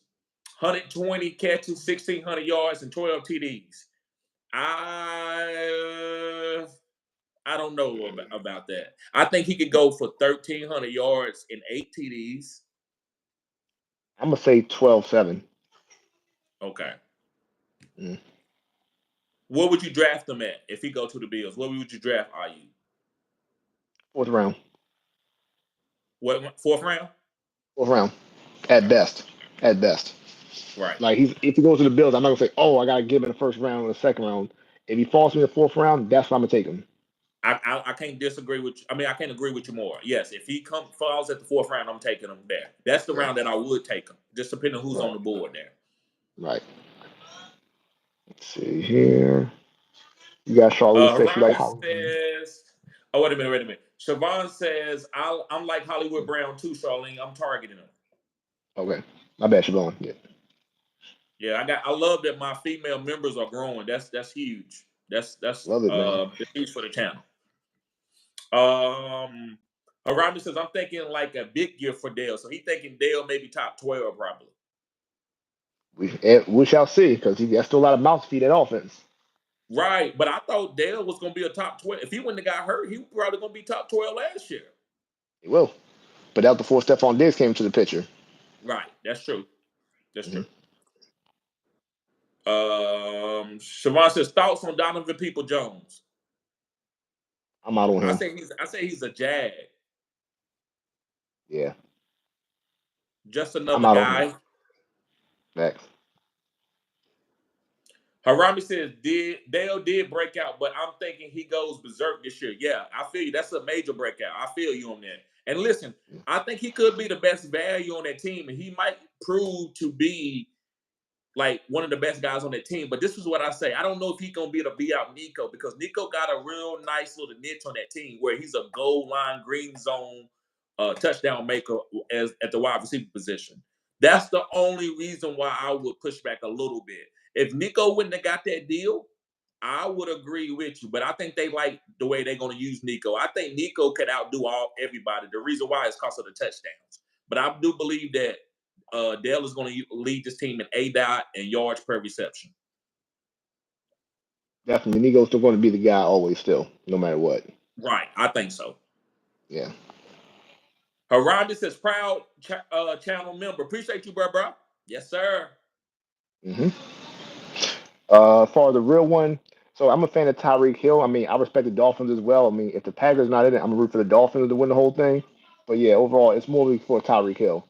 120 catches, 1,600 yards, and 12 TDs. I don't know about that. I think he could go for 1,300 yards and 8 TDs. I'm going to say 12-7. Okay. What would you draft him at if he go to the Bills? What would you draft IU? 4th round. What 4th round? 4th round. At best. At best. Right. Like if he goes to the Bills, I'm not gonna say, oh, I gotta give him in the 1st round or the 2nd round. If he falls to me in the 4th round, that's why I'm gonna take him. I can't disagree with you. I mean, I can't agree with you more. Yes, if he falls at the 4th round, I'm taking him there. That's the Yeah. round that I would take him, just depending on who's Right. on the board there. Right. Let's see here. You got Charlie says she like Harami Hollywood. says, oh, wait a minute. Siobhan says, I'm like Hollywood Brown too, Charlene. I'm targeting him. Okay. My bad, Siobhan. Yeah. Yeah, I love that my female members are growing. That's huge. That's Love it, man. huge for the channel. Harami says, I'm thinking like a big year for Dale. So he thinking Dale maybe top 12 probably. We shall see, because he has still a lot of mouth to feed that offense. Right, but I thought Dale was going to be a top 12. If he wouldn't have got hurt, he was probably going to be top 12 last year. He will. But that was before Stephon Diggs came to the picture. Right, that's true. That's true. Siobhan says, thoughts on Donovan People-Jones? I'm out on him. I say he's a jag. Yeah. Just I'm another out on him. guy. Next. Harami says Dale did break out, but I'm thinking he goes berserk this year. Yeah, I feel you. That's a major breakout. I feel you on that. And listen, I think he could be the best value on that team, and he might prove to be like one of the best guys on that team. But this is what I say. I don't know if he's gonna be able to beat out Nico, because Nico got a real nice little niche on that team where he's a goal line, green zone touchdown maker at the wide receiver position. That's the only reason why I would push back a little bit. If Nico wouldn't have got that deal, I would agree with you. But I think they like the way they're going to use Nico. I think Nico could outdo everybody. The reason why is because of the touchdowns. But I do believe that Dale is going to lead this team in ADOT and yards per reception. Definitely. Nico's still going to be the guy always, still, no matter what. Right. I think so. Yeah. Harandi says, proud channel member. Appreciate you, bro. Yes, sir. For the real one, so I'm a fan of Tyreek Hill. I mean, I respect the Dolphins as well. I mean, if the Packers not in it, I'm gonna root for the Dolphins to win the whole thing. But yeah, overall, it's more for Tyreek Hill,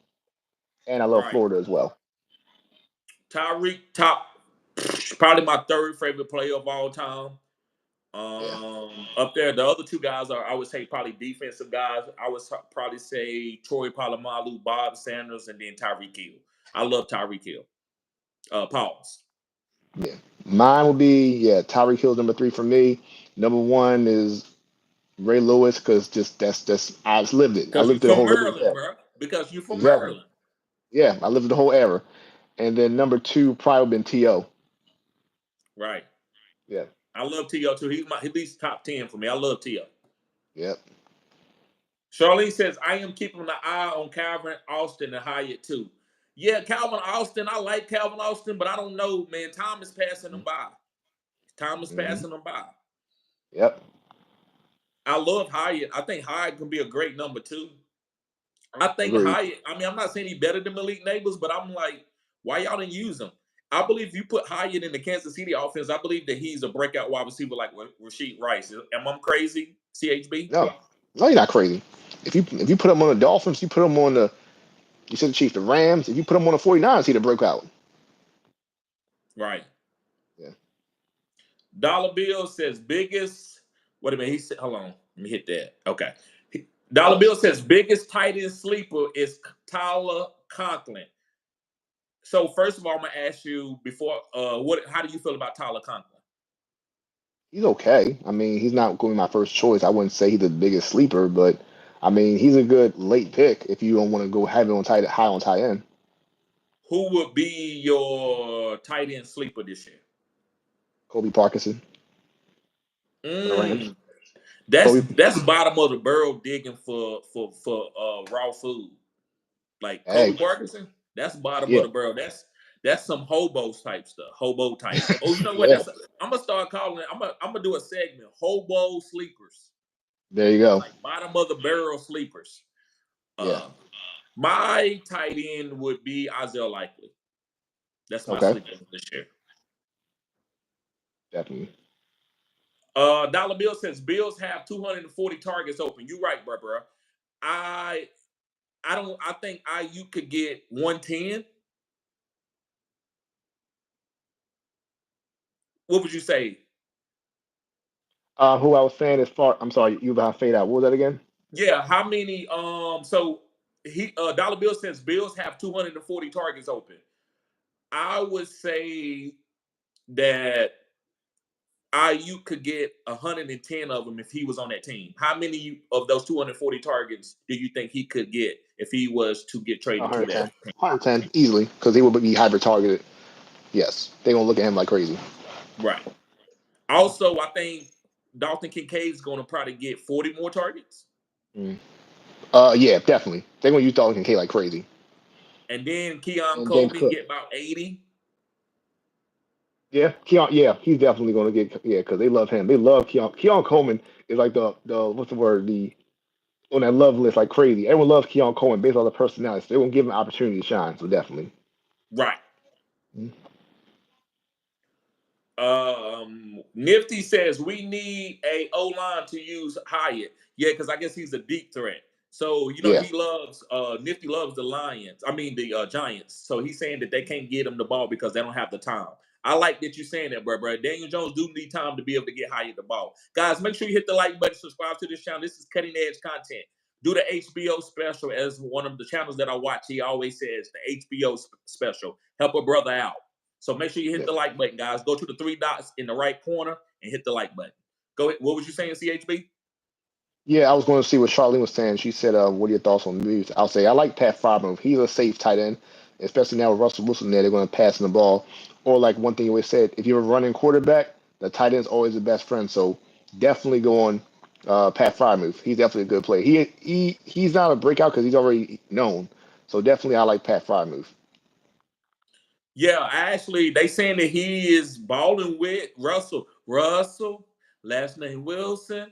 and I love Right. Florida as well. Tyreek, probably my 3rd favorite player of all time. Up there, the other 2 guys are, I would say, probably defensive guys. I would probably say Troy Polamalu, Bob Sanders, and then Tyreek Hill. I love Tyreek Hill. Pause. Yeah, mine would be Tyreek Hill's number 3 for me. Number 1 is Ray Lewis, because that's I just lived it. I Because you're lived through the from whole Maryland, bro. Because you're from exactly. Maryland. Yeah, I lived through the whole era. And then number 2 probably would have been T.O. Right. Yeah. I love T.O. too. He's at least top 10 for me. I love T.O. Yep. Charlene says, I am keeping an eye on Calvin Austin and Hyatt too. Yeah, Calvin Austin. I like Calvin Austin, but I don't know, man. Time is passing him by. Yep. I love Hyatt. I think Hyatt can be a great number 2. I think Agreed. Hyatt, I mean, I'm not saying he's better than Malik Neighbors, but I'm like, why y'all didn't use him? I believe if you put Hyatt in the Kansas City offense, I believe that he's a breakout wide receiver like Rashid Rice. Am I crazy, CHB? No, you're not crazy. If you put him on the Dolphins, you put him on you said the Chiefs, the Rams. If you put him on the 49ers, he'd have broke out. Right. Yeah. Dollar Bill says biggest. Wait a minute. He said, hold on. Let me hit that. Okay. Dollar Bill says biggest tight end sleeper is Tyler Conklin. So first of all, I'm gonna ask you before how do you feel about Tyler Conklin? He's okay. I mean, he's not going to be my first choice. I wouldn't say he's the biggest sleeper, but I mean, he's a good late pick if you don't want to go heavy on high on tight end. Who would be your tight end sleeper this year? Kobe Parkinson. That's bottom of the barrel digging for raw food. Like Kobe Parkinson, that's bottom of the barrel. That's some hobos type stuff. Hobo type. Oh, you know what? I'm gonna start calling it. I'm gonna do a segment. Hobo sleepers. There you go. Like bottom of the barrel sleepers. My tight end would be Isaiah Likely. That's my sleeper this year. Definitely. Dollar Bill says Bills have 240 targets open. You right, bro. I I don't. I think IU could get 110. What would you say? Who I was saying as far, I'm sorry, you behind fade out. What was that again? Yeah. How many? So he Dollar Bill says Bills have 240 targets open. I would say that IU could get 110 of them if he was on that team. How many of those 240 targets do you think he could get if he was to get traded to that 110. team? 110 easily because he will be hyper targeted. Yes, they gonna look at him like crazy. Right. Also, I think Dalton Kincaid's going to probably get 40 more targets. Mm. Yeah, definitely. They're gonna use Dalton K like crazy. And then Keon And James Coleman Cook. get about 80. Yeah, Keon. Yeah, he's definitely gonna get. Yeah, because they love him. They love Keon. Keon Coleman is like the what's the word, the on that love list like crazy. Everyone loves Keon Coleman based on the personality. So they're gonna give him an opportunity to shine. So definitely. Right. Mm. Nifty says we need a O line to use Hyatt. Yeah, because I guess he's a deep threat. So Yeah, he loves Nifty loves the Lions. I mean the Giants. So he's saying that they can't get him the ball because they don't have the time. I like that you're saying that, bro. Daniel Jones do need time to be able to get Hyatt the ball. Guys, make sure you hit the like button, subscribe to this channel. This is cutting edge content. Do the HBO special as one of the channels that I watch. He always says the HBO special. Help a brother out. So make sure you hit yeah. the like button, guys. Go to the three dots in the right corner and hit the like button. Go ahead. What was you saying, CHB? Yeah, I was going to see what Charlene was saying. She said, "What are your thoughts on moves?" I'll say I like Pat Frymouth. He's a safe tight end, especially now with Russell Wilson there. They're going to pass him the ball. Or like one thing you always said, if you're a running quarterback, the tight end's always the best friend. So definitely go on Pat Frymouth. He's definitely a good player. He's not a breakout because he's already known. So definitely I like Pat Frymouth. Yeah, actually, they saying that he is balling with Russell. Russell, last name Wilson.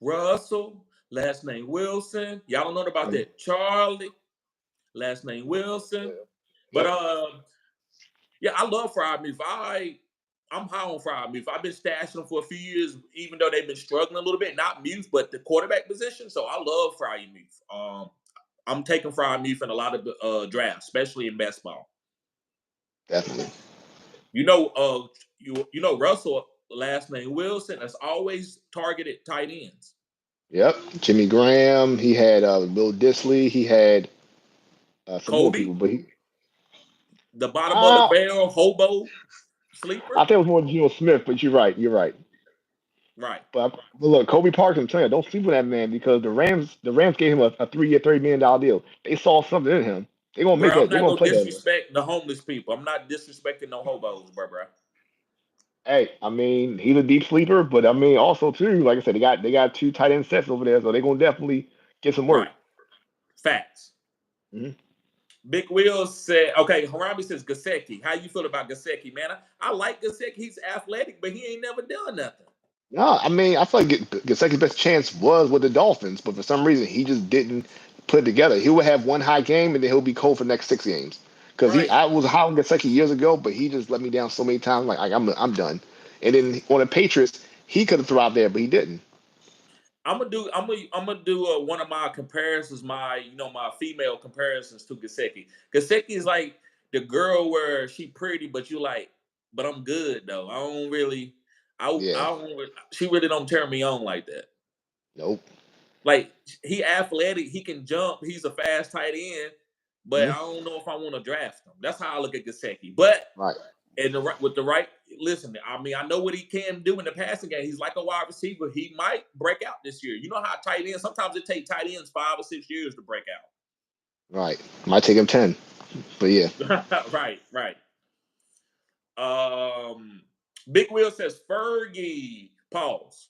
Russell, last name Wilson. Y'all don't know about Mm. that. Charlie, last name Wilson. But Yep. yeah, I love fried meat. I'm high on fried meat. I've been stashing them for a few years, even though they've been struggling a little bit. Not Muth, but the quarterback position. So I love fried meat. I'm taking fried meat in a lot of drafts, especially in best ball. Definitely. You know, Russell, last name Wilson, has always targeted tight ends. Yep. Jimmy Graham. He had Bill Disley. He had some more Kobe, people, but the bottom of the uh, barrel, hobo, I sleeper. think it was more Geno Smith. But you're right. You're right. Right. But look, Kobe Parks, I'm telling you, don't sleep with that man because the Rams gave him a 3-year, $30 million deal. They saw something in him. They're gonna Bro, make I'm that. They're not gonna gonna play that. disrespect the homeless people. I'm not disrespecting no hobos, bro. Hey, I mean, he's a deep sleeper, but I mean, also too, like I said, they got two tight end sets over there, so they're gonna definitely get some work. Right. Facts. Mhm. Big Will said, okay, Harambe says Gasecki. How you feel about Gasecki, man? I like Gasecki. He's athletic, but he ain't never done nothing. No, I mean, I feel like Gesicki's best chance was with the Dolphins, but for some reason he just didn't put it together. He would have one high game and then he'll be cold for the next 6 games. Because Right. I was high on Gesicki years ago, but he just let me down so many times. Like I'm done. And then on the Patriots, he could have thrived there, but he didn't. I'm gonna do one of my comparisons, my female comparisons to Gasecki. Gasecki is like the girl where she pretty, but you like, but I'm good though. I don't really, Yeah. I don't. She really don't turn me on like that. Nope. Like he athletic, he can jump, he's a fast tight end, but I Mhm. don't know if I want to draft him. That's how I look at Gasecki. But Right. with the right, listen, I mean, I know what he can do in the passing game. He's like a wide receiver. He might break out this year. You know how tight ends sometimes it takes tight ends 5 or 6 years to break Right. Might take him 10. But yeah. out. Right, right. Um, Big Will says Fergie. Pause.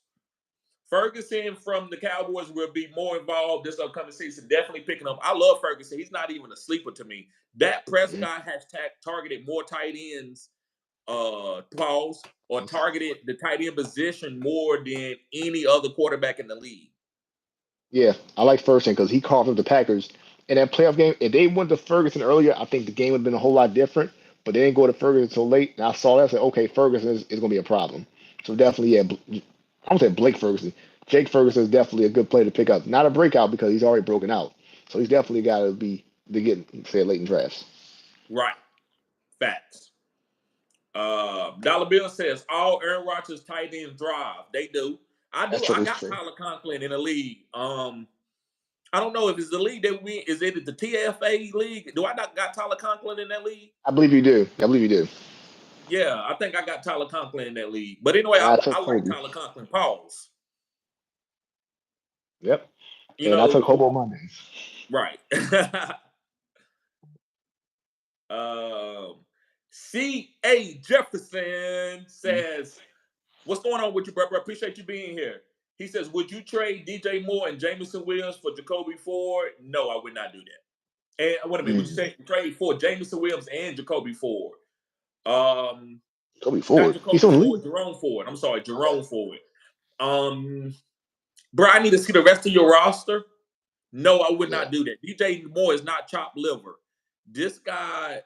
Ferguson from the Cowboys will be more involved this upcoming season. Definitely picking up. I love Ferguson. He's not even a sleeper to me. Dak Mhm. Prescott has targeted more tight ends, pause, or targeted the tight end position more than any other quarterback in the league. Yeah, I like Ferguson because he carved up the Packers in that playoff game. If they went to Ferguson earlier, I think the game would have been a whole lot different. but they didn't go to Ferguson so late. And I saw that. I said, okay, Ferguson is going to be a problem. So definitely, yeah. I don't say Blake Ferguson. Jake Ferguson is definitely a good player to pick up. Not a breakout because he's already broken out. So he's definitely got to be to get say late in drafts. Right. Facts. Dollar Bill says all Aaron Rodgers tight ends drive. They do. I That's do. I true. got Tyler Conklin in the league. I don't know if it's the league that we is it the TFA league? Do I not got Tyler Conklin in that league? I believe you do. I believe you do. Yeah, I think I got Tyler Conklin in that league. But anyway, I took I like Kobe. Tyler Conklin. Pause. Yep. You And I took know, Hobo Mondays. right. C.A. Jefferson says, "What's going on with you, brother? Appreciate you being here." He says, "Would you trade DJ Moore and Jamison Williams for Jacoby Ford?" No, I would not do that. And wait a minute, would you say trade for Jamison Williams and Jacoby Ford? Kobe Not Ford. He's Jacoby on the Ford, league. Jerome Ford. I'm sorry, Jerome Ford. Bro, I need to see the rest of your roster. No, I would Yeah. not do that. DJ Moore is not chopped liver. This guy,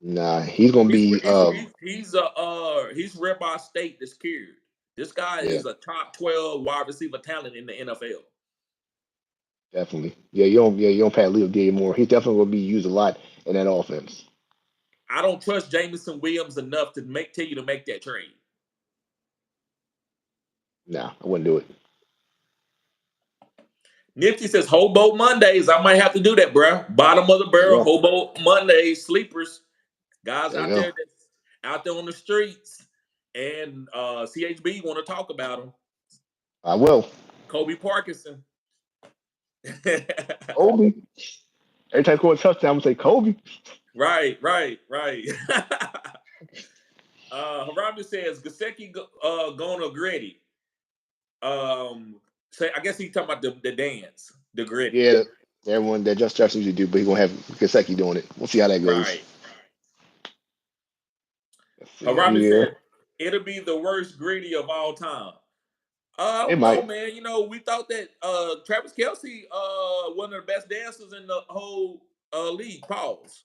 Nah, he's gonna he's be he's ribeye state that's cured. This guy yeah, is a top 12 wide receiver talent in the NFL. definitely. You don't pay Leo D more. He's definitely gonna be used a lot in that offense. I don't trust Jamison Williams enough to tell you to make that trade. Nah, I wouldn't do it. Nifty says Hobo Mondays. I might have to do that, bro. Bottom of the There you barrel, go. Hobo Mondays, sleepers, guys There you out go. there that's out there on the streets, and CHB want to talk about him. I will. Kobe Parkinson. Kobe. Every time he score a touchdown, I'm gonna say Kobe. Right. Harami says Gasecki gonna gritty. So I guess he's talking about the dance, the gritty. Yeah, everyone that just usually do, but he's gonna have Gasecki doing it. We'll see how that goes. Right. Let's see Harami here. said it'll be the worst gritty of all time. I It don't know, might. man. You know, we thought that Travis Kelce, one of the best dancers in the whole league. Pause.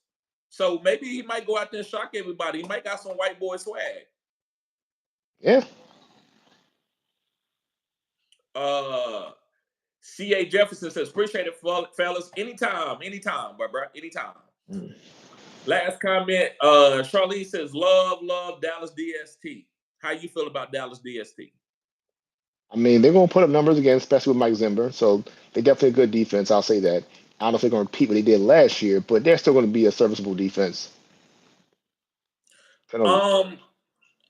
So maybe he might go out there and shock everybody. He might got some white boy swag. Yeah. C.A. Jefferson says, appreciate it, fellas. Anytime, bro. Anytime. Mm. Last comment, Charlene says, love Dallas DST. How you feel about Dallas DST? I mean, they're gonna put up numbers again, especially with Mike Zimmer. So they're definitely a good defense. I'll say that. I don't know if they're gonna repeat what they did last year, but they're still gonna be a serviceable defense. Um,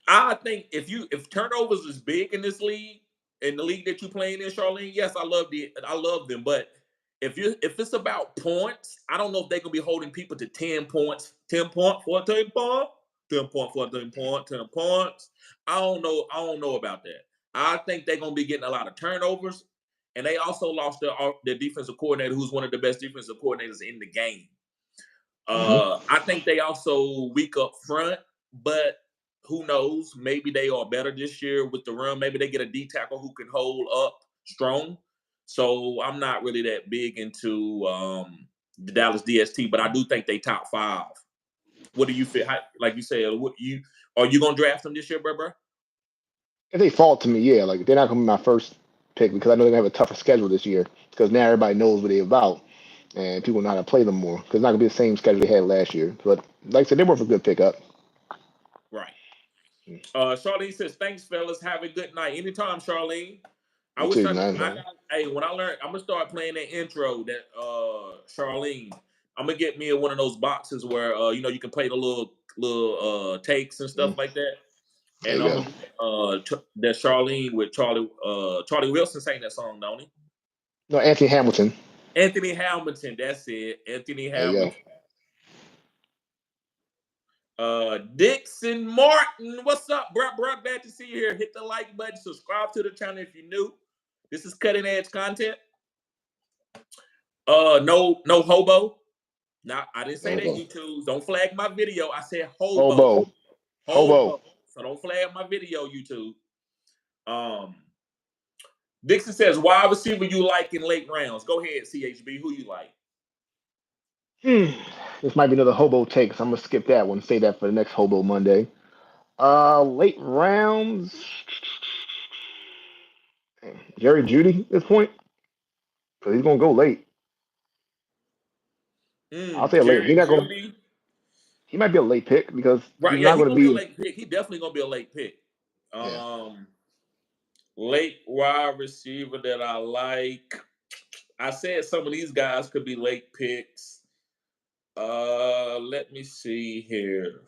I think if turnovers is big in this league, in the league that you're playing in, Charlene, yes, I love them. But if it's about points, I don't know if they're gonna be holding people to 10 points, 10 point, 14 point, 10 point, 14 point, 10 points. I don't know about that. I think they're gonna be getting a lot of turnovers, and they also lost their defensive coordinator, who's one of the best defensive coordinators in the game. Mm-hmm. I think they also weak up front, but who knows? Maybe they are better this year with the run. Maybe they get a D tackle who can hold up strong. So I'm not really that big into the Dallas DST, but I do think they top 5. What do you feel? Like you said, are you gonna draft them this year, bro? If they fall to me, yeah, like they're not gonna be my first pick because I know they're gonna have a tougher schedule this year because now everybody knows what they're about and people know how to play them more because it's not gonna be the same schedule they had last year. But like I said, they're worth a good pickup. Right. Charlene says, "Thanks, fellas. Have a good night." Anytime, Charlene. I You wish too, I man. got. Hey, when I learn, I'm gonna start playing that intro. That Charlene. I'm gonna get me one of those boxes where you can play the little takes and stuff Mm, like that. there And you I'm go. gonna that Charlene with Charlie Wilson sang that song, don't he? No, Anthony Hamilton. Anthony Hamilton. That's it. Anthony There you go. Hamilton. Dixon Martin, what's up, bro? Glad to see you here. Hit the like button, subscribe to the channel if you're new. This is cutting edge content. No hobo. Now I didn't No say that, hobo. YouTube. Don't flag my video. I said hobo. Hobo. Hobo. Hobo. So don't flag my video, YouTube. Um, Dixon says, wide receiver you like in late rounds. Go ahead, CHB. Who you like? This might be another hobo take, so I'm gonna skip that one. Say that for the next hobo Monday. Late rounds. Jerry Judy at this point, because he's gonna go late. I'll say late. He's Jerry not gonna. Judy. He might be a late pick because Right, he's yeah, not he's gonna gonna be a be. late pick. He definitely gonna be a late pick. Yeah. Late wide receiver that I like. I said some of these guys could be late picks. Let me see here.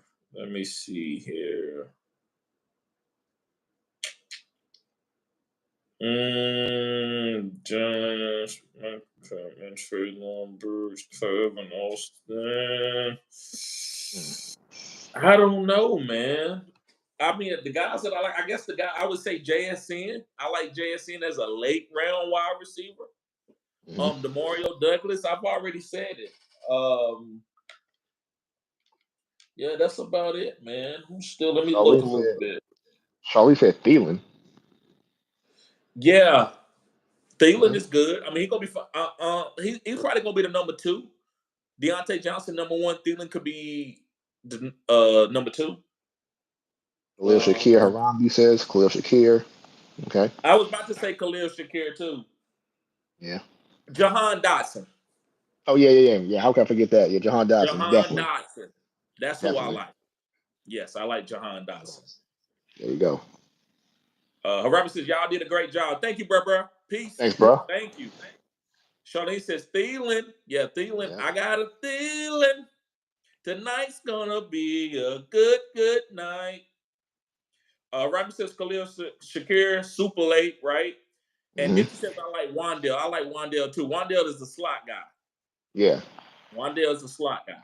Josh, Trey Longburst, Kevin Austin. I don't know, man. I mean, the guys that I like, I guess the guy I would say JSN. I like JSN as a late round wide receiver. Demario Douglas, I've already said it. Yeah, that's about it, man. Who's still? Let me look a little bit. Charlie said Thielen. Yeah, Thielen is good. I mean, he's gonna be fine. He's probably gonna be the number 2. Deontay Johnson, number 1. Thielen could be the number 2. Khalil Shakir Harambe says Khalil Shakir. Okay. I was about to say Khalil Shakir too. Yeah. Jahan Dotson. Oh yeah. How can I forget that? Yeah, Jahan Dotson, Jahan definitely, Dotson. That's who I definitely. like. Yes, I like Jahan Dotson. There you go. Harambe says, y'all did a great job. Thank you, bro. Peace. Thanks, bro. Thank you. Charlene says, Thielen. Yeah, Thielen. Yeah. I got a Thielen. Tonight's gonna be a good night. Robbie says Khalil Shakir, super late, right? And Nikki says I like Wandale. I like Wandale too. Wandale is the slot guy. Yeah, Wandale is the slot guy.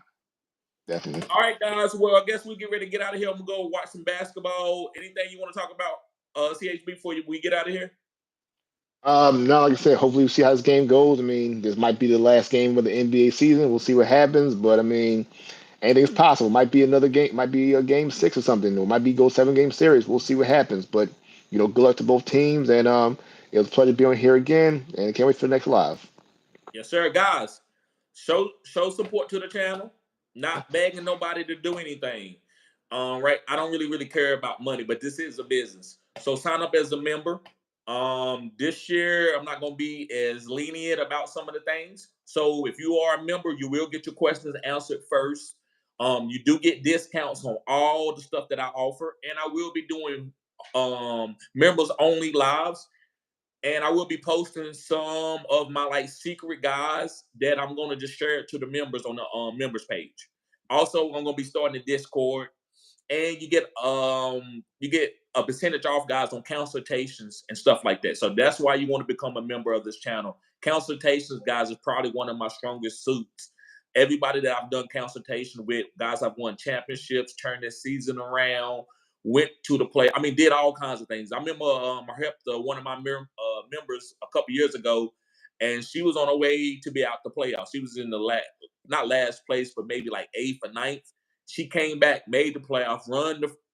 definitely. All right, guys. Well, I guess we get ready to get out of here. I'm gonna go watch some basketball. Anything you want to talk about, CHB, before we get out of here? Now, like I said, hopefully we see how this game goes. I mean, this might be the last game of the NBA season. We'll see what happens. But I mean, anything's possible. Might be another game. Might be a game 6 or something. Or might be go 7-game series. We'll see what happens. But good luck to both teams. And it was a pleasure being here again. And I can't wait for the next live. Yes, sir, guys. Show support to the channel. Not begging nobody to do anything. Right? I don't really care about money, but this is a business. So sign up as a member. This year I'm not gonna be as lenient about some of the things. So if you are a member, you will get your questions answered first. You do get discounts on all the stuff that I offer, and I will be doing members only lives. And I will be posting some of my like secret guys that I'm gonna just share it to the members on the members page. Also, I'm gonna be starting the Discord, and you get a percentage off, guys, on consultations and stuff like that. So that's why you want to become a member of this channel. Consultations, guys, is probably one of my strongest suits. Everybody that I've done consultation with, guys, I've won championships, turned this season around, went to the play. I mean, did all kinds of things. I remember I helped one of my members a couple years ago, and she was on her way to be out the playoffs. She was in the not last place, but maybe like 8th or 9th. She came back, made the playoff,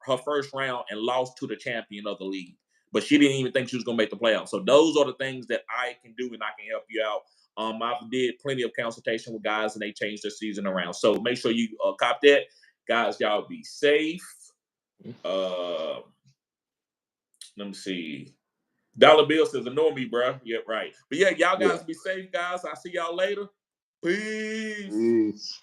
her first round, and lost to the champion of the league. But she didn't even think she was going to make the playoffs. So those are the things that I can do, and I can help you out. I've did plenty of consultation with guys, and they changed their season around. So make sure you cop that. Guys, y'all be safe. Let me see. Dollar Bill says, ignore me, bro. Yeah, right. But yeah, y'all guys be safe, guys. I'll see y'all later. Peace. Peace.